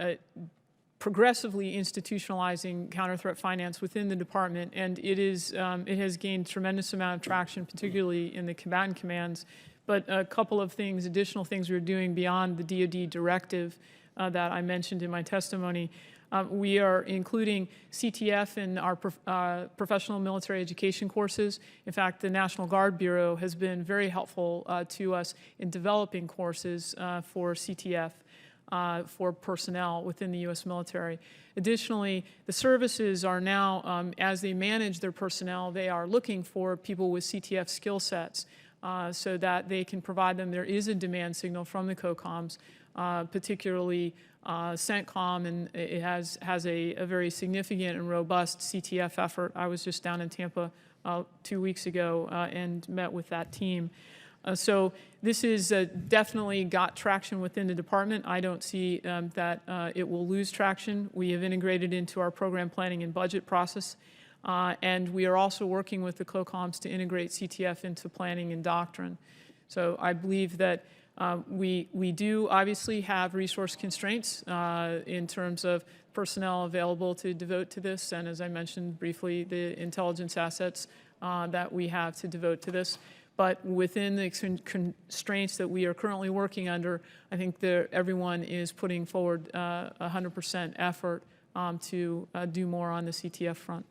progressively institutionalizing counter-threat finance within the department, and it has gained tremendous amount of traction, particularly in the combatant commands. But a couple of things, additional things we're doing beyond the DoD directive that I mentioned in my testimony. We are including CTF in our professional military education courses. In fact, the National Guard Bureau has been very helpful to us in developing courses for CTF for personnel within the U.S. military. Additionally, the services are now, as they manage their personnel, they are looking for people with CTF skill sets so that they can provide them. There is a demand signal from the COCOMs, particularly CENTCOM, and it has a very significant and robust CTF effort. I was just down in Tampa 2 weeks ago and met with that team. So this is definitely got traction within the department. I don't see that it will lose traction. We have integrated into our program planning and budget process, and we are also working with the COCOMs to integrate CTF into planning and doctrine. So I believe that we do obviously have resource constraints in terms of personnel available to devote to this, and as I mentioned briefly, the intelligence assets that we have to devote to this. But within the constraints that we are currently working under, I think everyone is putting forward 100% effort to do more on the CTF front.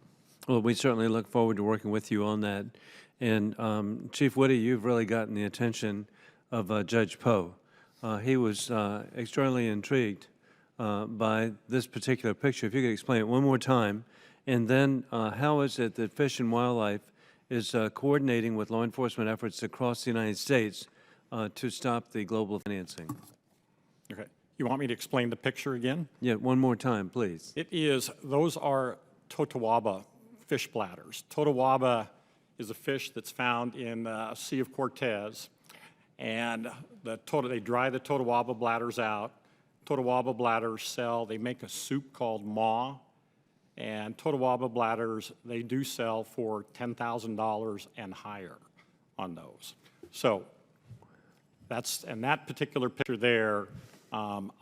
Well, we certainly look forward to working with you on that. And Chief Whitty, you've really gotten the attention of Judge Poe. He was extraordinarily intrigued by this particular picture. If you could explain it one more time. And then how is it that Fish and Wildlife is coordinating with law enforcement efforts across the United States to stop the global financing? Okay. You want me to explain the picture again? Yeah, one more time, please. Those are totawaba fish bladders. Totawaba is a fish that's found in the Sea of Cortez, and they dry the totawaba bladders out. Totawaba bladders sell, they make a soup called maw, and totawaba bladders, they do sell for $10,000 and higher on those. So that particular picture there,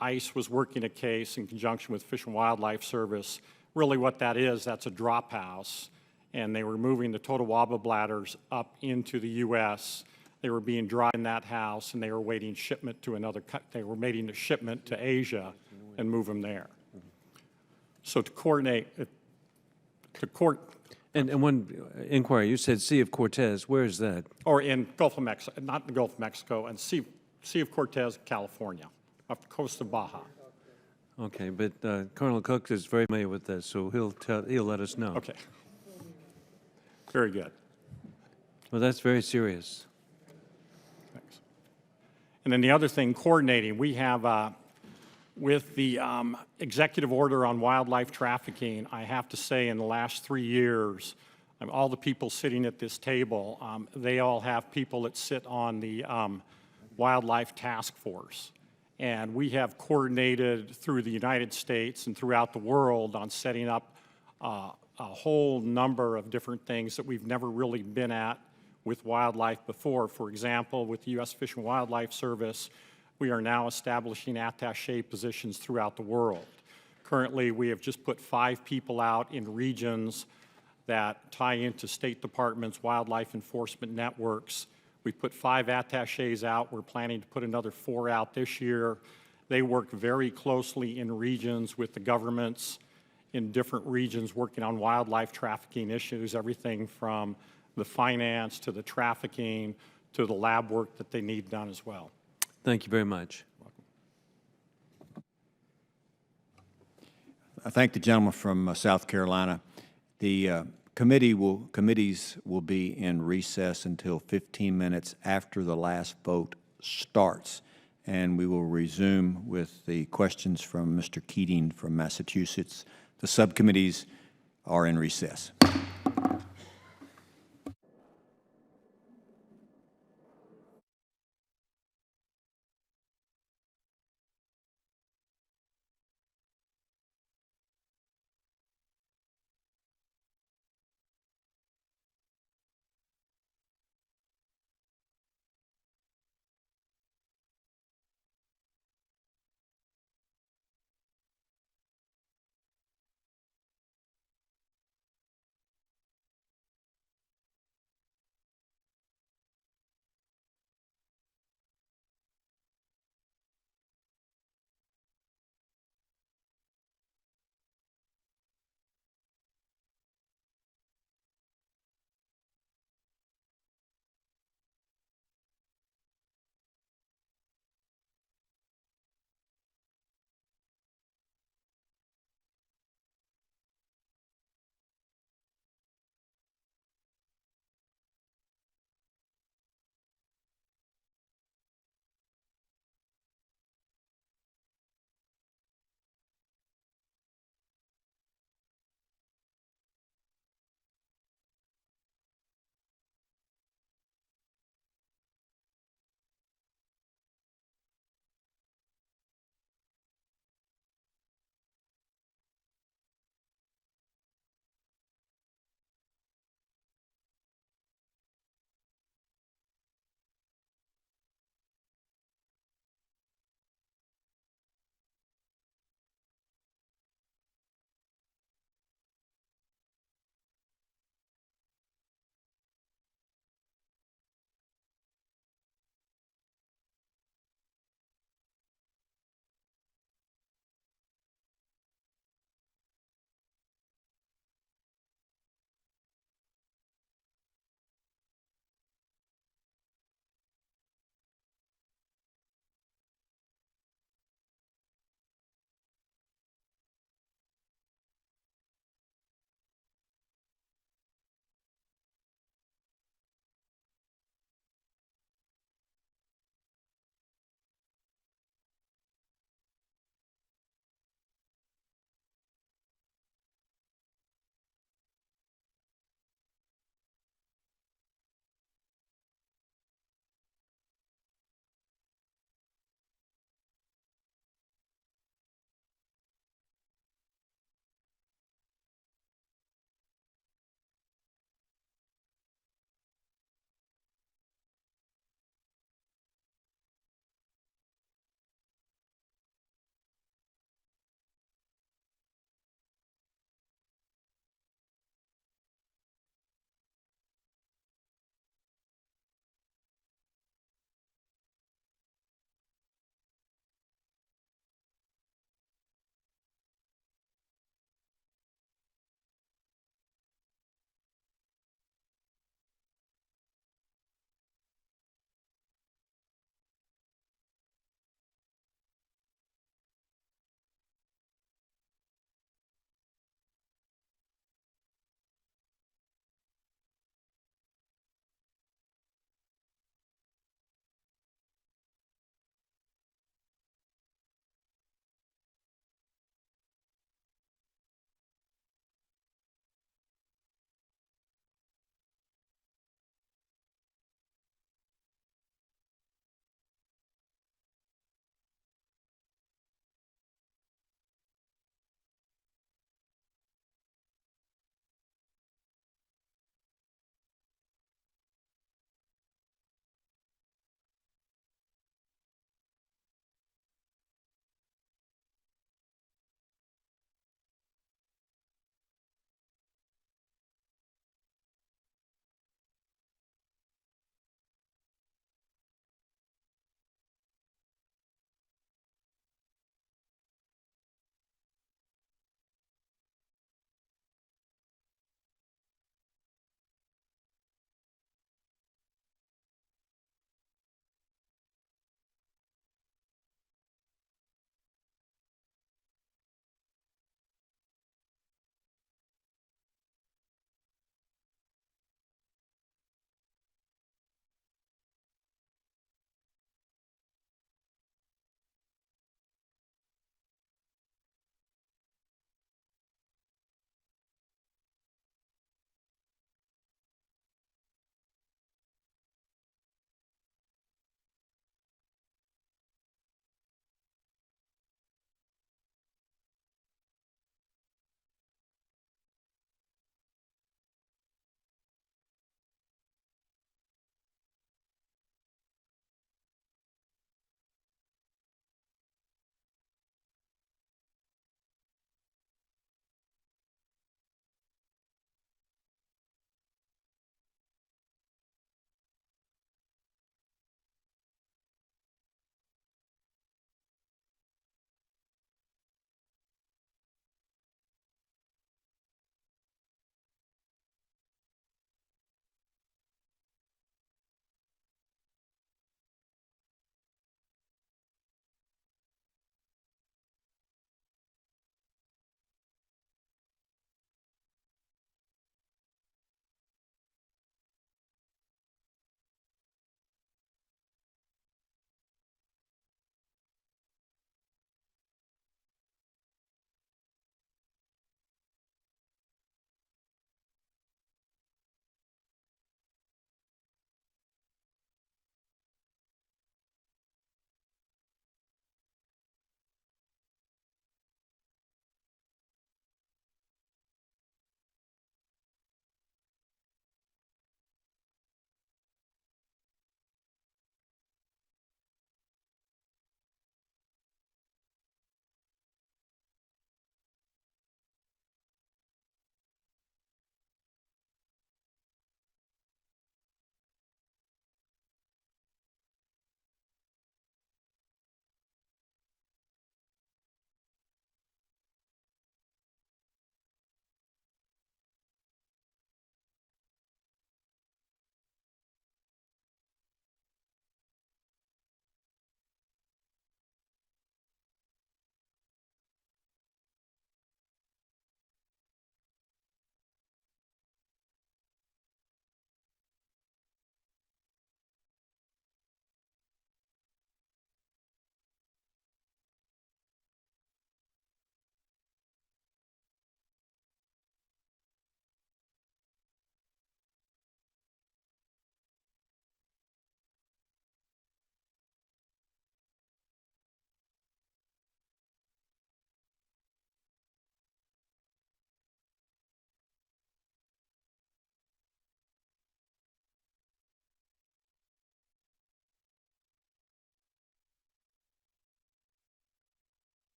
ICE was working a case in conjunction with Fish and Wildlife Service. Really what that is, that's a drop house, and they were moving the totawaba bladders up into the U.S. They were being dried in that house, and they were waiting shipment to they were making a shipment to Asia and move them there. So to coordinate, And one inquiry, you said Sea of Cortez. Where is that? or in Gulf of Mexico, not the Gulf of Mexico, and Sea of Cortez, California, off the coast of Baja. Okay, but Colonel Cook is very familiar with this, so he'll let us know. Okay. Very good. Well, that's very serious. Thanks. And then the other thing, coordinating, we have, with the executive order on wildlife trafficking, I have to say in the last 3 years, all the people sitting at this table, they all have people that sit on the wildlife task force. And we have coordinated through the United States and throughout the world on setting up a whole number of different things that we've never really been at with wildlife before. For example, with the U.S. Fish and Wildlife Service, we are now establishing attaché positions throughout the world. Currently, we have just put 5 people out in regions that tie into State Department's wildlife enforcement networks. We put 5 attachés out. We're planning to put another 4 out this year. They work very closely in regions with the governments in different regions working on wildlife trafficking issues, everything from the finance to the trafficking to the lab work that they need done as well. Thank you very much. I thank the gentleman from South Carolina. The committees will be in recess until 15 minutes after the last vote starts, and we will resume with the questions from Mr. Keating from Massachusetts. The subcommittees are in recess.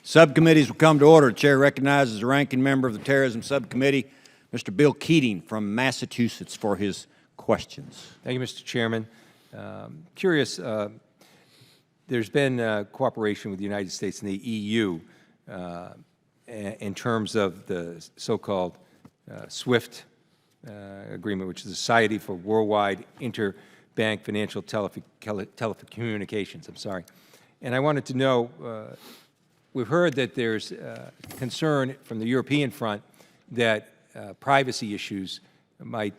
Subcommittees will come to order. The chair recognizes the ranking member of the Terrorism Subcommittee, Mr. Bill Keating from Massachusetts, for his questions. Thank you, Mr. Chairman. Curious, there's been cooperation with the United States and the EU in terms of the so-called SWIFT agreement, which is the Society for Worldwide Interbank Financial Telecommunications. And I wanted to know, we've heard that there's concern from the European front that privacy issues might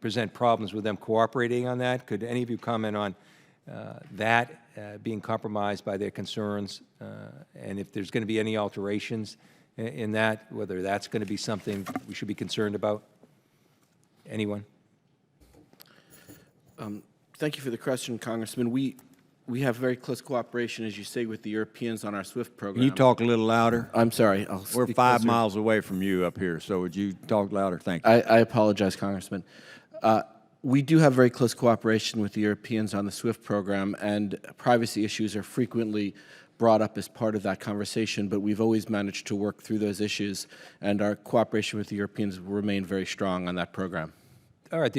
present problems with them cooperating on that. Could any of you comment on that being compromised by their concerns, and if there's going to be any alterations in that, whether that's going to be something we should be concerned about? Anyone? Thank you for the question, Congressman. We have very close cooperation, as you say, with the Europeans on our SWIFT program. Can you talk a little louder? I'm sorry. We're 5 miles away from you up here, so would you talk louder? Thank you. I apologize, Congressman. We do have very close cooperation with the Europeans on the SWIFT program, and privacy issues are frequently brought up as part of that conversation, but we've always managed to work through those issues, and our cooperation with the Europeans will remain very strong on that program. All right.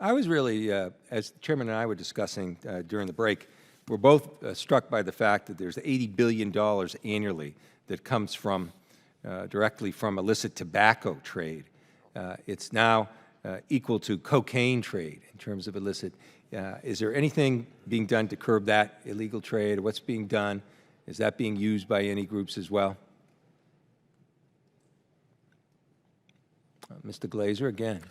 I was really, as the chairman and I were discussing during the break, we're both struck by the fact that there's $80 billion annually that comes from directly from illicit tobacco trade. It's now equal to cocaine trade in terms of illicit. Is there anything being done to curb that illegal trade? What's being done? Is that being used by any groups as well? Mr. Glazer, again.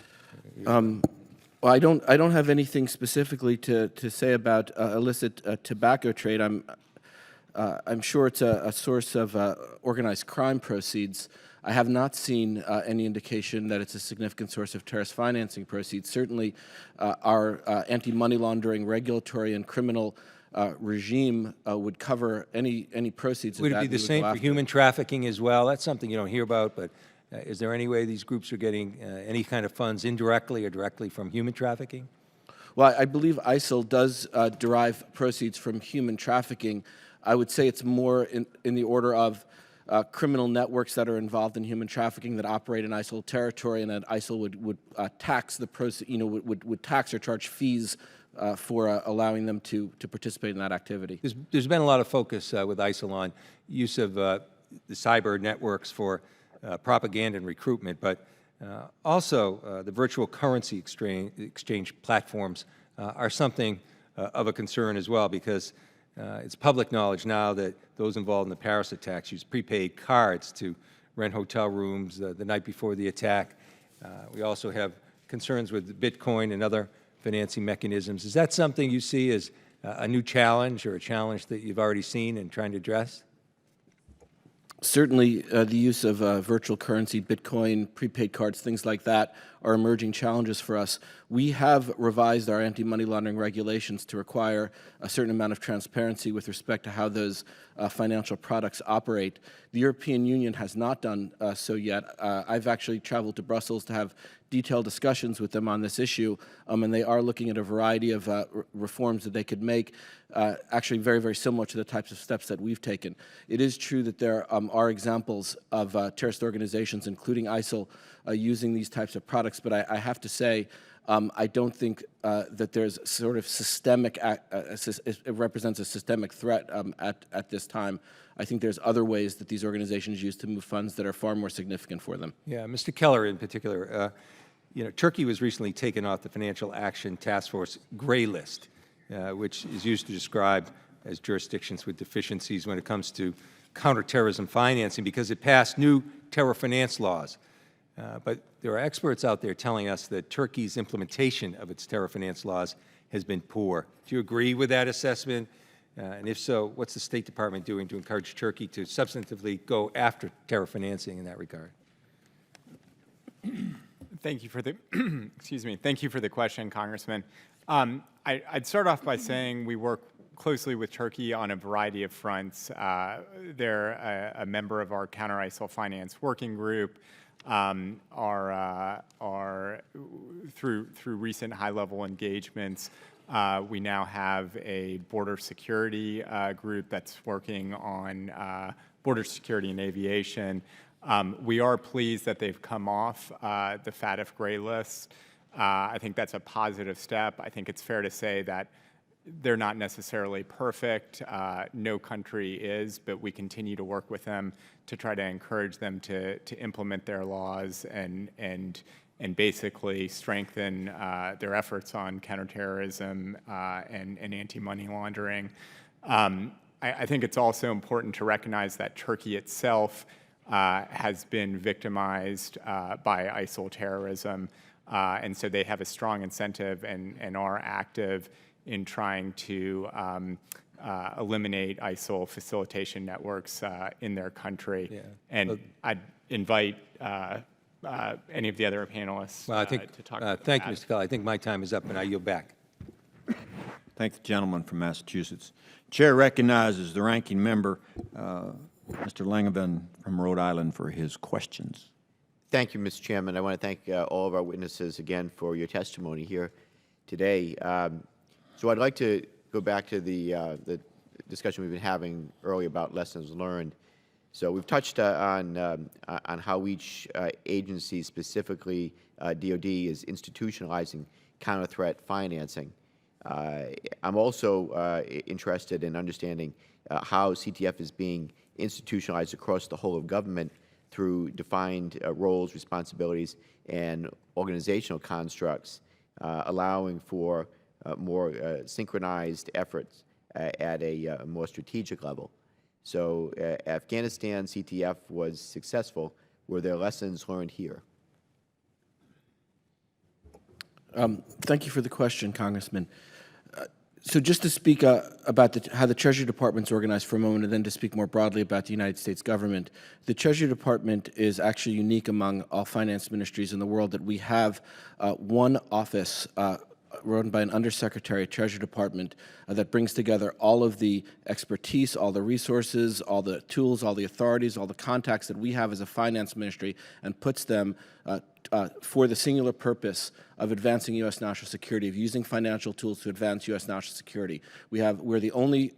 Well, I don't have anything specifically to say about illicit tobacco trade. I'm sure it's a source of organized crime proceeds. I have not seen any indication that it's a significant source of terrorist financing proceeds. Certainly, our anti-money laundering regulatory and criminal regime would cover any proceeds of that. Would it be the same for human trafficking as well? That's something you don't hear about, but is there any way these groups are getting any kind of funds indirectly or directly from human trafficking? Well, I believe ISIL does derive proceeds from human trafficking. I would say it's more in the order of criminal networks that are involved in human trafficking that operate in ISIL territory, and that ISIL would tax the proceeds, would tax or charge fees for allowing them to participate in that activity. There's been a lot of focus with ISIL on use of the cyber networks for propaganda and recruitment, but also the virtual currency exchange platforms are something of a concern as well, because it's public knowledge now that those involved in the Paris attacks used prepaid cards to rent hotel rooms the night before the attack. We also have concerns with Bitcoin and other financing mechanisms. Is that something you see as a new challenge, or a challenge that you've already seen and trying to address? Certainly, the use of virtual currency, Bitcoin, prepaid cards, things like that are emerging challenges for us. We have revised our anti-money laundering regulations to require a certain amount of transparency with respect to how those financial products operate. The European Union has not done so yet. I've actually traveled to Brussels to have detailed discussions with them on this issue, and they are looking at a variety of reforms that they could make, actually very, very similar to the types of steps that we've taken. It is true that there are examples of terrorist organizations, including ISIL, using these types of products, but I have to say, I don't think that there's sort of systemic, it represents a systemic threat at this time. I think there's other ways that these organizations use to move funds that are far more significant for them. Yeah, Mr. Keller in particular, Turkey was recently taken off the Financial Action Task Force gray list, which is used to describe as jurisdictions with deficiencies when it comes to counterterrorism financing, because it passed new terror finance laws. But there are experts out there telling us that Turkey's implementation of its terror finance laws has been poor. Do you agree with that assessment? And if so, what's the State Department doing to encourage Turkey to substantively go after terror financing in that regard? Thank you for the excuse me. Thank you for the question, Congressman. I'd start off by saying we work closely with Turkey on a variety of fronts. They're a member of our Counter-ISIL Finance Working Group. Through recent high-level engagements, we now have a border security group that's working on border security and aviation. We are pleased that they've come off the FATF gray list. I think that's a positive step. I think it's fair to say that they're not necessarily perfect. No country is, but we continue to work with them to try to encourage them to implement their laws and basically strengthen their efforts on counterterrorism and anti-money laundering. I think it's also important to recognize that Turkey itself has been victimized by ISIL terrorism, and so they have a strong incentive and are active in trying to eliminate ISIL facilitation networks in their country. Yeah. And I'd invite any of the other panelists to talk about thank that. you, Mr. Kelly. I think my time is up, and I yield back. Thank the gentleman from Massachusetts. Chair recognizes the ranking member, Mr. Langevin from Rhode Island, for his questions. Thank you, Mr. Chairman. I want to thank all of our witnesses again for your testimony here today. So I'd like to go back to the discussion we've been having earlier about lessons learned. So we've touched on how each agency, specifically DOD, is institutionalizing counter-threat financing. I'm also interested in understanding how CTF is being institutionalized across the whole of government through defined roles, responsibilities, and organizational constructs, allowing for more synchronized efforts at a more strategic level. So Afghanistan CTF was successful. Were there lessons learned here? Thank you for the question, Congressman. So just to speak about how the Treasury Department's organized for a moment, and then to speak more broadly about the United States government, the Treasury Department is actually unique among all finance ministries in the world that we have one office run by an undersecretary, Treasury Department, that brings together all of the expertise, all the resources, all the tools, all the authorities, all the contacts that we have as a finance ministry, and puts them for the singular purpose of advancing U.S. national security, of using financial tools to advance U.S. national security. We're the only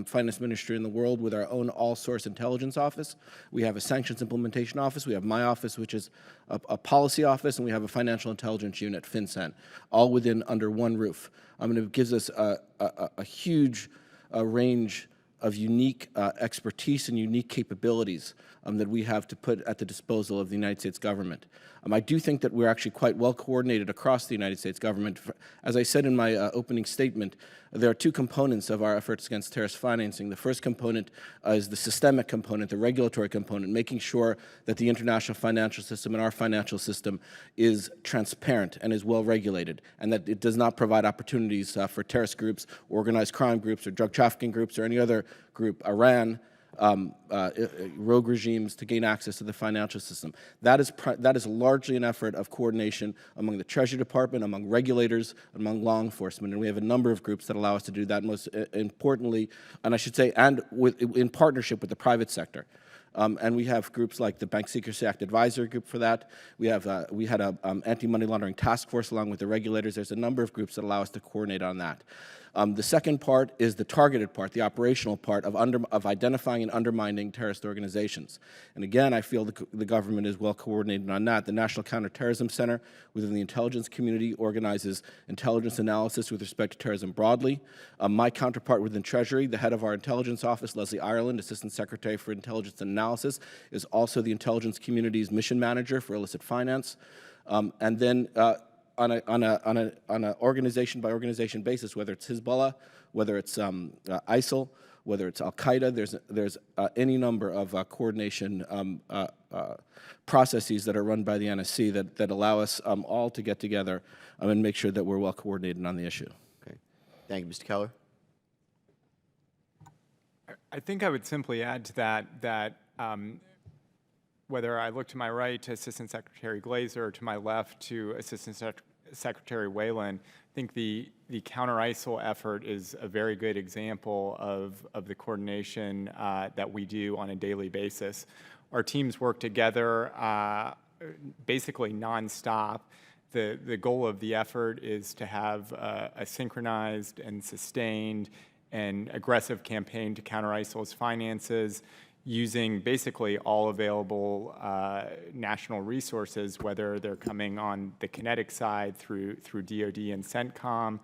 finance ministry in the world with our own all-source intelligence office. We have a sanctions implementation office. We have my office, which is a policy office, and we have a financial intelligence unit, FinCEN, all under one roof. It gives us a huge range of unique expertise and unique capabilities that we have to put at the disposal of the United States government. I do think that we're actually quite well coordinated across the United States government. As I said in my opening statement, there are two components of our efforts against terrorist financing. The first component is the systemic component, the regulatory component, making sure that the international financial system and our financial system is transparent and is well regulated, and that it does not provide opportunities for terrorist groups, organized crime groups, or drug trafficking groups, or any other group, Iran, rogue regimes, to gain access to the financial system. That is largely an effort of coordination among the Treasury Department, among regulators, among law enforcement, and we have a number of groups that allow us to do that, most importantly, and I should say, in partnership with the private sector. And we have groups like the Bank Secrecy Act Advisory Group for that. We had an anti-money laundering task force along with the regulators. There's a number of groups that allow us to coordinate on that. The second part is the targeted part, the operational part of identifying and undermining terrorist organizations. And again, I feel the government is well coordinated on that. The National Counterterrorism Center within the intelligence community organizes intelligence analysis with respect to terrorism broadly. My counterpart within Treasury, the head of our intelligence office, Leslie Ireland, Assistant Secretary for Intelligence and Analysis, is also the intelligence community's mission manager for illicit finance. And then on an organization-by-organization basis, whether it's Hezbollah, whether it's ISIL, whether it's Al-Qaeda, there's any number of coordination processes that are run by the NSC that allow us all to get together and make sure that we're well coordinated on the issue. Okay. Thank you, Mr. Keller. I think I would simply add to that whether I look to my right to Assistant Secretary Glazer or to my left to Assistant Secretary Whalen, I think the counter-ISIL effort is a very good example of the coordination that we do on a daily basis. Our teams work together basically nonstop. The goal of the effort is to have a synchronized and sustained and aggressive campaign to counter ISIL's finances. using basically all available national resources, whether they're coming on the kinetic side through DoD and CENTCOM,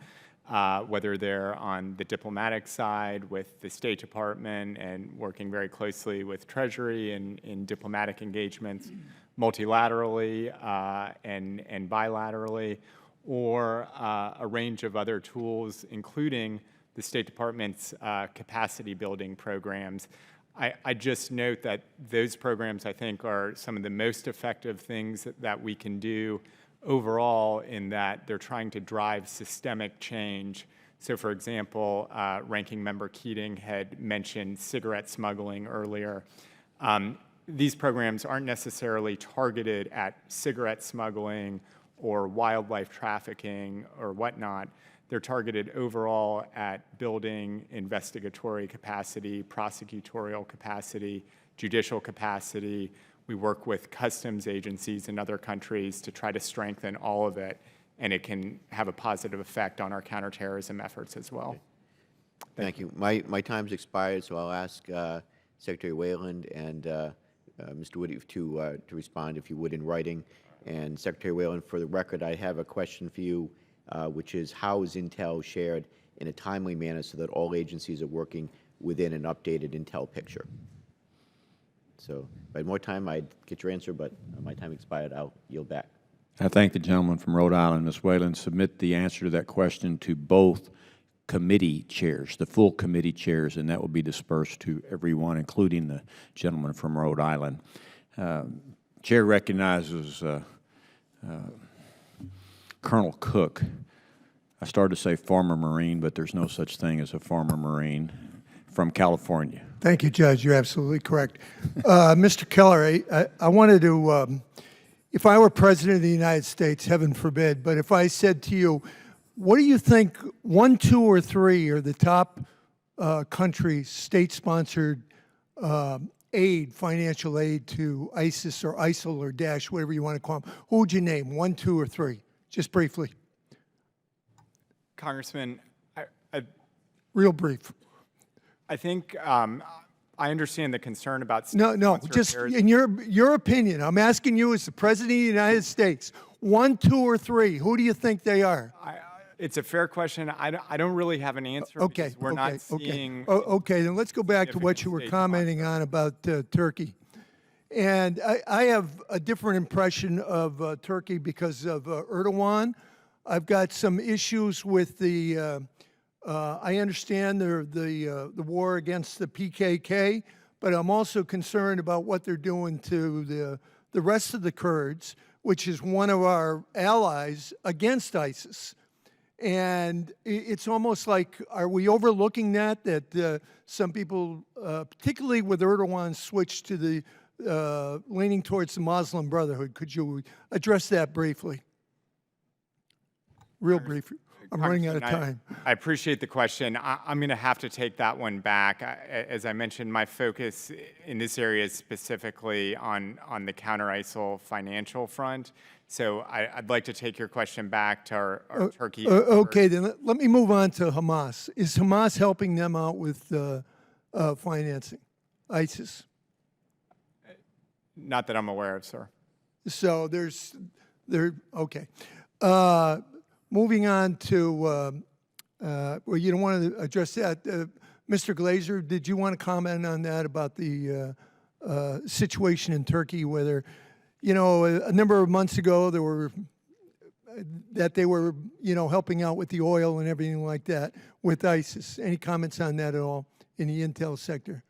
whether they're on the diplomatic side with the State Department and working very closely with Treasury in diplomatic engagements multilaterally and bilaterally, or a range of other tools, including the State Department's capacity building programs. I just note that those programs, I think, are some of the most effective things that we can do overall, in that they're trying to drive systemic change. So, for example, Ranking Member Keating had mentioned cigarette smuggling earlier. These programs aren't necessarily targeted at cigarette smuggling or wildlife trafficking or whatnot. They're targeted overall at building investigatory capacity, prosecutorial capacity, judicial capacity. We work with customs agencies in other countries to try to strengthen all of it, and it can have a positive effect on our counterterrorism efforts as well. Okay. Thank you. My time's expired, so I'll ask Secretary Wayland and Mr. Woody to respond, if you would, in writing. And Secretary Wayland, for the record, I have a question for you, which is, how is intel shared in a timely manner so that all agencies are working within an updated intel picture? So if I had more time, I'd get your answer, but my time expired. I'll yield back. I thank the gentleman from Rhode Island. Ms. Wayland, submit the answer to that question to both committee chairs, the full committee chairs, and that will be dispersed to everyone, including the gentleman from Rhode Island. Chair recognizes Colonel Cook. I started to say former Marine, but there's no such thing as a former Marine, from California. Thank you, Judge. You're absolutely correct. Mr. Keller, I wanted to, if I were President of the United States, heaven forbid, but if I said to you, what do you think 1, 2, or 3 are the top countries, state-sponsored aid, financial aid to ISIS or ISIL or Daesh, whatever you want to call them? Who would you name, 1, 2, or 3? Just briefly. Congressman, Real brief. I think I understand the concern about No, just in your opinion. I'm asking you as the President of the United States, 1, 2, or 3. Who do you think they are? It's a fair question. I don't really have an answer, because we're not seeing. Okay, then let's go back to what you were commenting on about Turkey. And I have a different impression of Turkey because of Erdogan. I've got some issues with the. I understand the war against the PKK, but I'm also concerned about what they're doing to the rest of the Kurds, which is one of our allies against ISIS. And it's almost like, are we overlooking that some people, particularly with Erdogan's switch to the leaning towards the Muslim Brotherhood? Could you address that briefly? Real briefly. I'm running out of time. I appreciate the question. I'm going to have to take that one back. As I mentioned, my focus in this area is specifically on the counter-ISIL financial front. So I'd like to take your question back to our Turkey. Okay, then let me move on to Hamas. Is Hamas helping them out with financing ISIS? Not that I'm aware of, sir. So okay. Moving on to, well, you don't want to address that. Mr. Glazer, did you want to comment on that about the situation in Turkey, whether, you know, a number of months ago they were helping out with the oil and everything like that with ISIS. Any comments on that at all in the intel sector?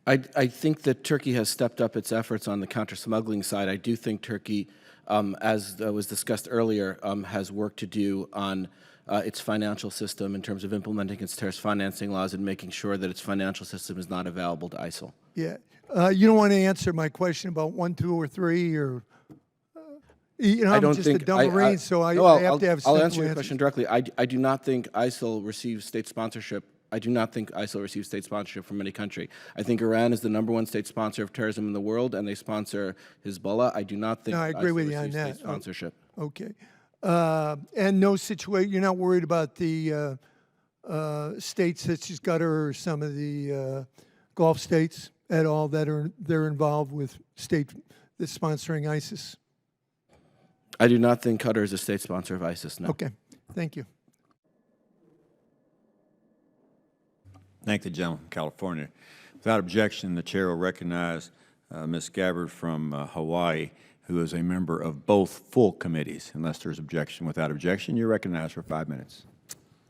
I think that Turkey has stepped up its efforts on the counter-smuggling side. I do think Turkey, as was discussed earlier, has work to do on its financial system in terms of implementing its terrorist financing laws and making sure that its financial system is not available to ISIL. Yeah. You don't want to answer my question about 1, 2, or 3, or I'm just a dumb Marine, so I have to have simple I'll answer your answers. question directly. I do not think ISIL receives state sponsorship. I do not think ISIL receives state sponsorship from any country. I think Iran is the #1 state sponsor of terrorism in the world, and they sponsor Hezbollah. I do not think I agree ISIL with you on receives that. state sponsorship. Okay. And no situation, you're not worried about the states such as Qatar or some of the Gulf states at all that they're involved with state that's sponsoring ISIS? I do not think Qatar is a state sponsor of ISIS, no. Okay, thank you. Thank the gentleman from California. Without objection, the chair will recognize Ms. Gabbard from Hawaii, who is a member of both full committees. Unless there's objection. Without objection, you're recognized for 5 minutes.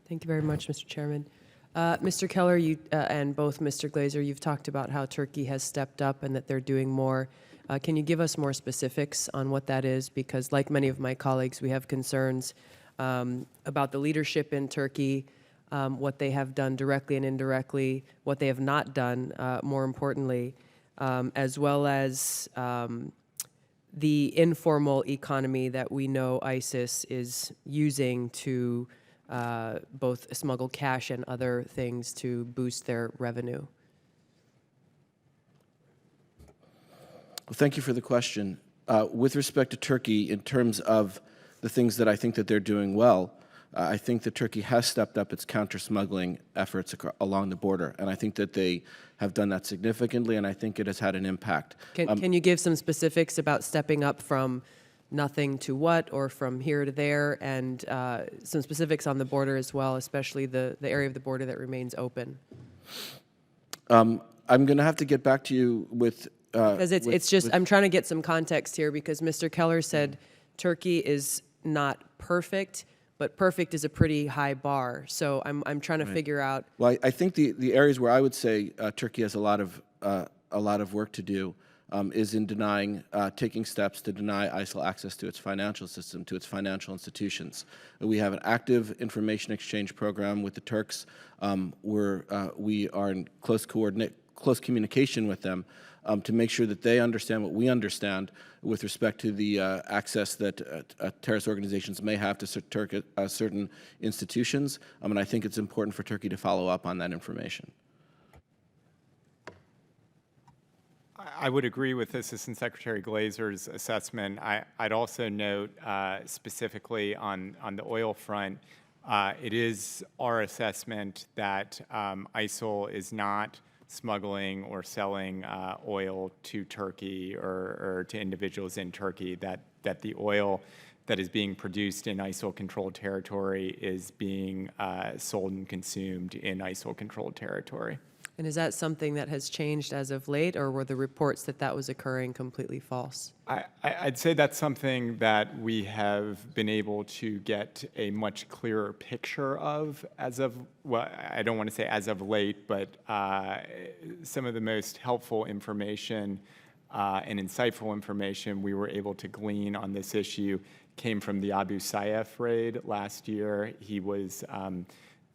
Thank you very much, Mr. Chairman. Mr. Keller, you and both Mr. Glazer, you've talked about how Turkey has stepped up and that they're doing more. Can you give us more specifics on what that is? Because like many of my colleagues, we have concerns about the leadership in Turkey, what they have done directly and indirectly, what they have not done, more importantly, as well as the informal economy that we know ISIS is using to both smuggle cash and other things to boost their revenue. Well, thank you for the question. With respect to Turkey, in terms of the things that I think that they're doing well, I think that Turkey has stepped up its counter-smuggling efforts along the border, and I think that they have done that significantly, and I think it has had an impact. Can you give some specifics about stepping up from nothing to what, or from here to there, and some specifics on the border as well, especially the area of the border that remains open? I'm going to have to get back to you with... Because I'm trying to get some context here, because Mr. Keller said Turkey is not perfect, but perfect is a pretty high bar. So I'm trying to figure out. Well, I think the areas where I would say Turkey has a lot of work to do is in taking steps to deny ISIL access to its financial system, to its financial institutions. We have an active information exchange program with the Turks. We are in close communication with them to make sure that they understand what we understand with respect to the access that terrorist organizations may have to certain institutions. And I think it's important for Turkey to follow up on that information. I would agree with Assistant Secretary Glazer's assessment. I'd also note specifically on the oil front, it is our assessment that ISIL is not smuggling or selling oil to Turkey or to individuals in Turkey, that the oil that is being produced in ISIL-controlled territory is being sold and consumed in ISIL-controlled territory. And is that something that has changed as of late, or were the reports that was occurring completely false? I'd say that's something that we have been able to get a much clearer picture of as of, well, I don't want to say as of late, but some of the most helpful information and insightful information we were able to glean on this issue came from the Abu Sayyaf raid last year. He was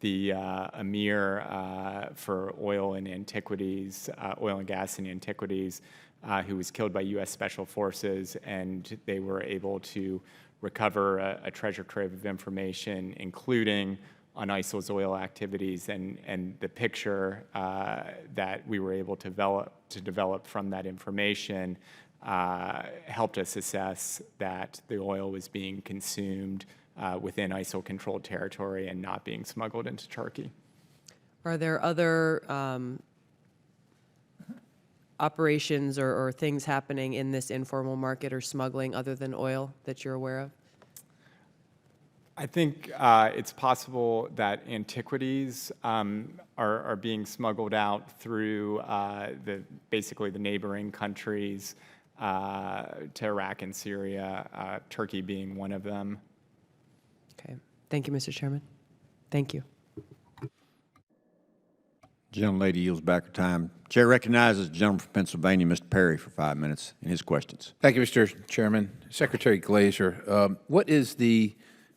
the emir for oil and antiquities, oil and gas and antiquities, who was killed by U.S. Special Forces, and they were able to recover a treasure trove of information, including on ISIL's oil activities, and the picture that we were able to develop from that information helped us assess that the oil was being consumed within ISIL-controlled territory and not being smuggled into Turkey. Are there other operations or things happening in this informal market or smuggling other than oil that you're aware of? I think it's possible that antiquities are being smuggled out through basically the neighboring countries to Iraq and Syria, Turkey being one of them. Okay. Thank you, Mr. Chairman. Thank you. Gentlelady yields back her time. Chair recognizes the gentleman from Pennsylvania, Mr. Perry, for 5 minutes and his questions. Thank you, Mr. Chairman. Secretary Glazer, what is the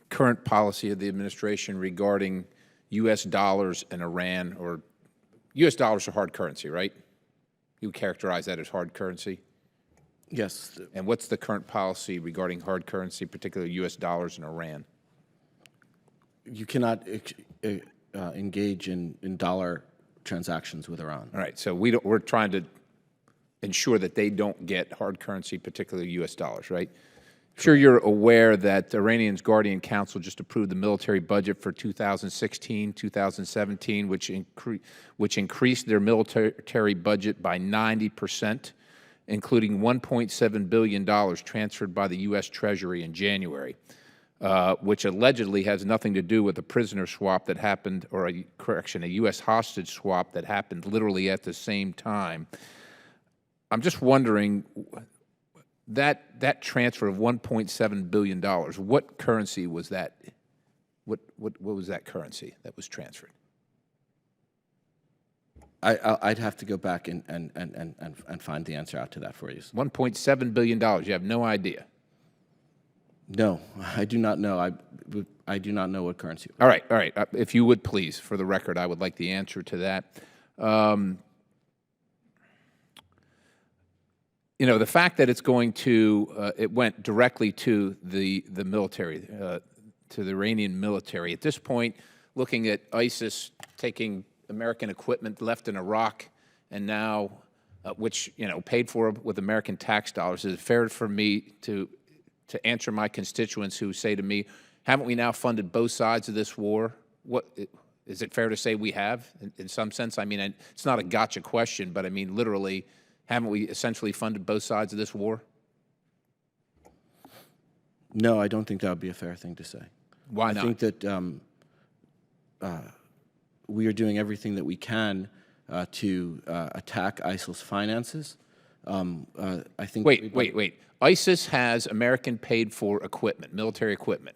current policy of the administration regarding U.S. dollars and Iran? Or U.S. dollars are hard currency, right? You characterize that as hard currency? Yes. And what's the current policy regarding hard currency, particularly U.S. dollars and Iran? You cannot engage in dollar transactions with Iran. All right, so we're trying to ensure that they don't get hard currency, particularly U.S. dollars, right? Sure, you're aware that Iranian's Guardian Council just approved the military budget for 2016, 2017, which increased their military budget by 90%, including $1.7 billion transferred by the U.S. Treasury in January, which allegedly has nothing to do with a prisoner swap that happened, or a U.S. hostage swap that happened literally at the same time. I'm just wondering, that transfer of $1.7 billion, what currency was that? What was that currency that was transferred? I'd have to go back and find the answer out to that for you. $1.7 billion. You have no idea. No, I do not know. I do not know what currency it was. All right, all right. If you would please, for the record, I would like the answer to that. You know, the fact that it's going to, it went directly to the military, to the Iranian military. At this point, looking at ISIS taking American equipment left in Iraq, and now, which, you know, paid for with American tax dollars, is it fair for me to answer my constituents who say to me, haven't we now funded both sides of this war? What, is it fair to say we have, in some sense? I mean, it's not a gotcha question, but I mean, literally, haven't we essentially funded both sides of this war? No, I don't think that would be a fair thing to say. Why not? I think that we are doing everything that we can to attack ISIL's finances. I think. Wait. ISIS has American paid-for equipment, military equipment,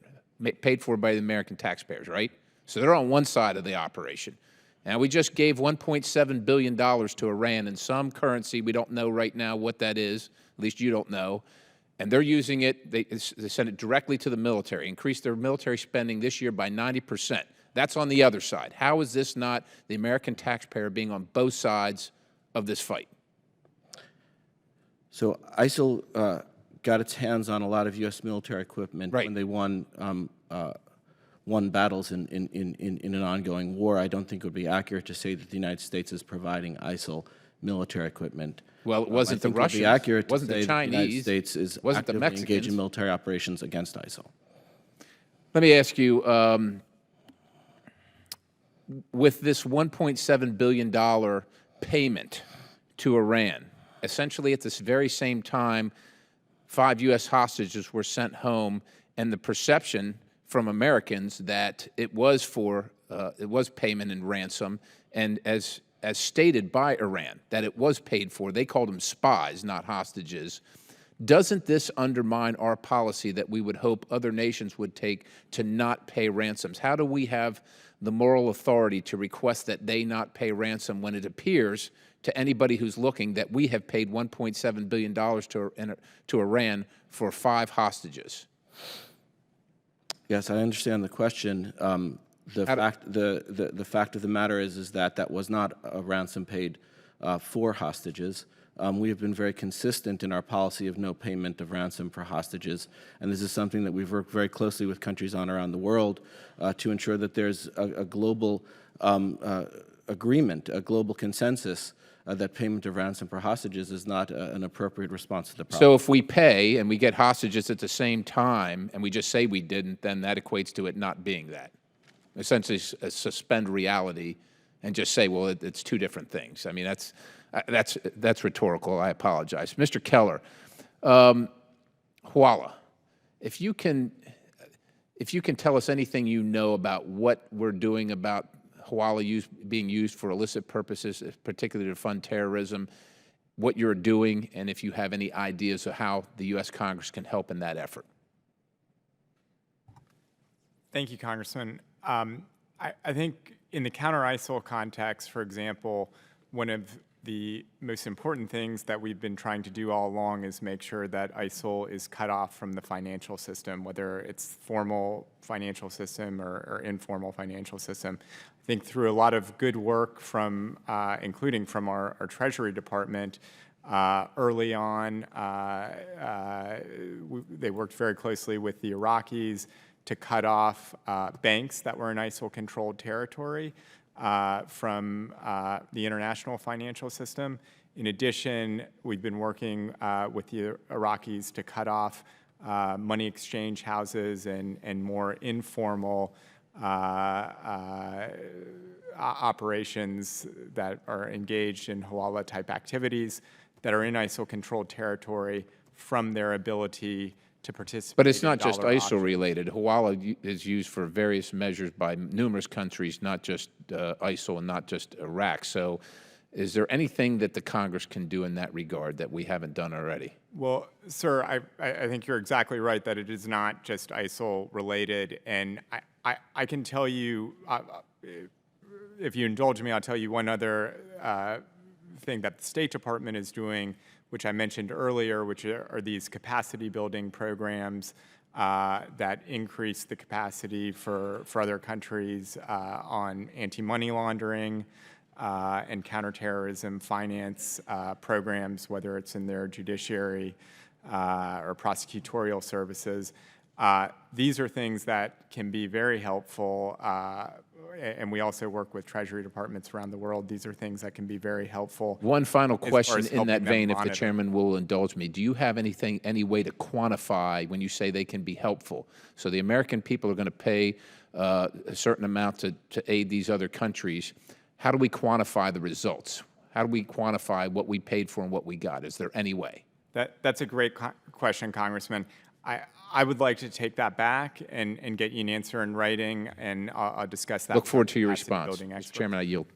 paid for by the American taxpayers, right? So they're on one side of the operation. Now, we just gave $1.7 billion to Iran in some currency. We don't know right now what that is. At least you don't know. And they're using it. They send it directly to the military, increased their military spending this year by 90%. That's on the other side. How is this not the American taxpayer being on both sides of this fight? So ISIL got its hands on a lot of U.S. military equipment when they won battles in an ongoing war. I don't think it would be accurate to say that the United States is providing ISIL military equipment. Well, it wasn't the Russians. It would be accurate wasn't to say the Chinese. The United States is wasn't actively the Mexicans. engaged in military operations against ISIL. Let me ask you, with this $1.7 billion payment to Iran, essentially at this very same time, 5 U.S. hostages were sent home, and the perception from Americans that it was payment and ransom, and as stated by Iran, that it was paid for. They called them spies, not hostages. Doesn't this undermine our policy that we would hope other nations would take to not pay ransoms? How do we have the moral authority to request that they not pay ransom when it appears to anybody who's looking that we have paid $1.7 billion to Iran for 5 hostages? Yes, I understand the question. The fact of the matter is that was not a ransom paid for hostages. We have been very consistent in our policy of no payment of ransom for hostages, and this is something that we've worked very closely with countries on around the world to ensure that there's a global agreement, a global consensus that payment of ransom for hostages is not an appropriate response to the problem. So if we pay and we get hostages at the same time and we just say we didn't, then that equates to it not being that. Essentially suspend reality and just say, well, it's 2 different things. I mean, that's rhetorical. I apologize. Mr. Keller, Huala, if you can tell us anything you know about what we're doing about Huala being used for illicit purposes, particularly to fund terrorism, what you're doing, and if you have any ideas of how the U.S. Congress can help in that effort. Thank you, Congressman. I think in the counter-ISIL context, for example, one of the most important things that we've been trying to do all along is make sure that ISIL is cut off from the financial system, whether it's formal financial system or informal financial system. I think through a lot of good work from, including from our Treasury Department, early on, they worked very closely with the Iraqis to cut off banks that were in ISIL-controlled territory from the international financial system. In addition, we've been working with the Iraqis to cut off money exchange houses and more informal operations that are engaged in Hawala-type activities that are in ISIL-controlled territory from their ability to participate. But it's in not just dollar ISIL related. Hawala is used for various measures by numerous countries, not just ISIL and not just Iraq. So is there anything that the Congress can do in that regard that we haven't done already? Well, sir, I think you're exactly right that it is not just ISIL related. And I can tell you, if you indulge me, I'll tell you one other thing that the State Department is doing, which I mentioned earlier, which are these capacity building programs that increase the capacity for other countries on anti-money laundering and counterterrorism finance programs, whether it's in their judiciary or prosecutorial services. These are things that can be very helpful, and we also work with Treasury departments around the world. These are things that can be very helpful. One final question in that vein, if the monitor. chairman will indulge me. Do you have any way to quantify when you say they can be helpful? So the American people are going to pay a certain amount to aid these other countries. How do we quantify the results? How do we quantify what we paid for and what we got? Is there any way? That's a great question, Congressman. I would like to take that back and get you an answer in writing, and I'll discuss that. Look forward to your capacity response. building Mr. experts. Chairman, I yield.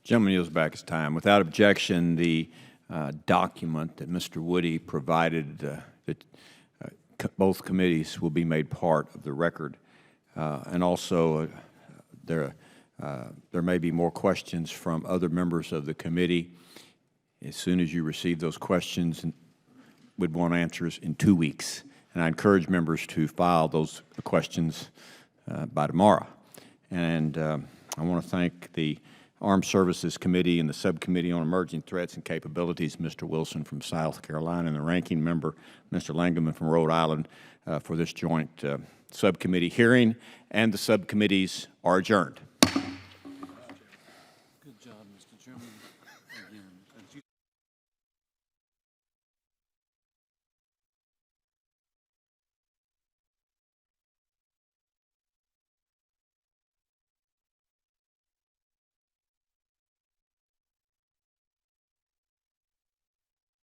Gentleman yields back his time. Without objection, the document that Mr. Woody provided, that both committees will be made part of the record. And also, there may be more questions from other members of the committee. As soon as you receive those questions, we'd want answers in 2 weeks. And I encourage members to file those questions by tomorrow. And I want to thank the Armed Services Committee and the Subcommittee on Emerging Threats and Capabilities, Mr. Wilson from South Carolina, and the ranking member, Mr. Langevin from Rhode Island, for this joint subcommittee hearing, and the subcommittees are adjourned.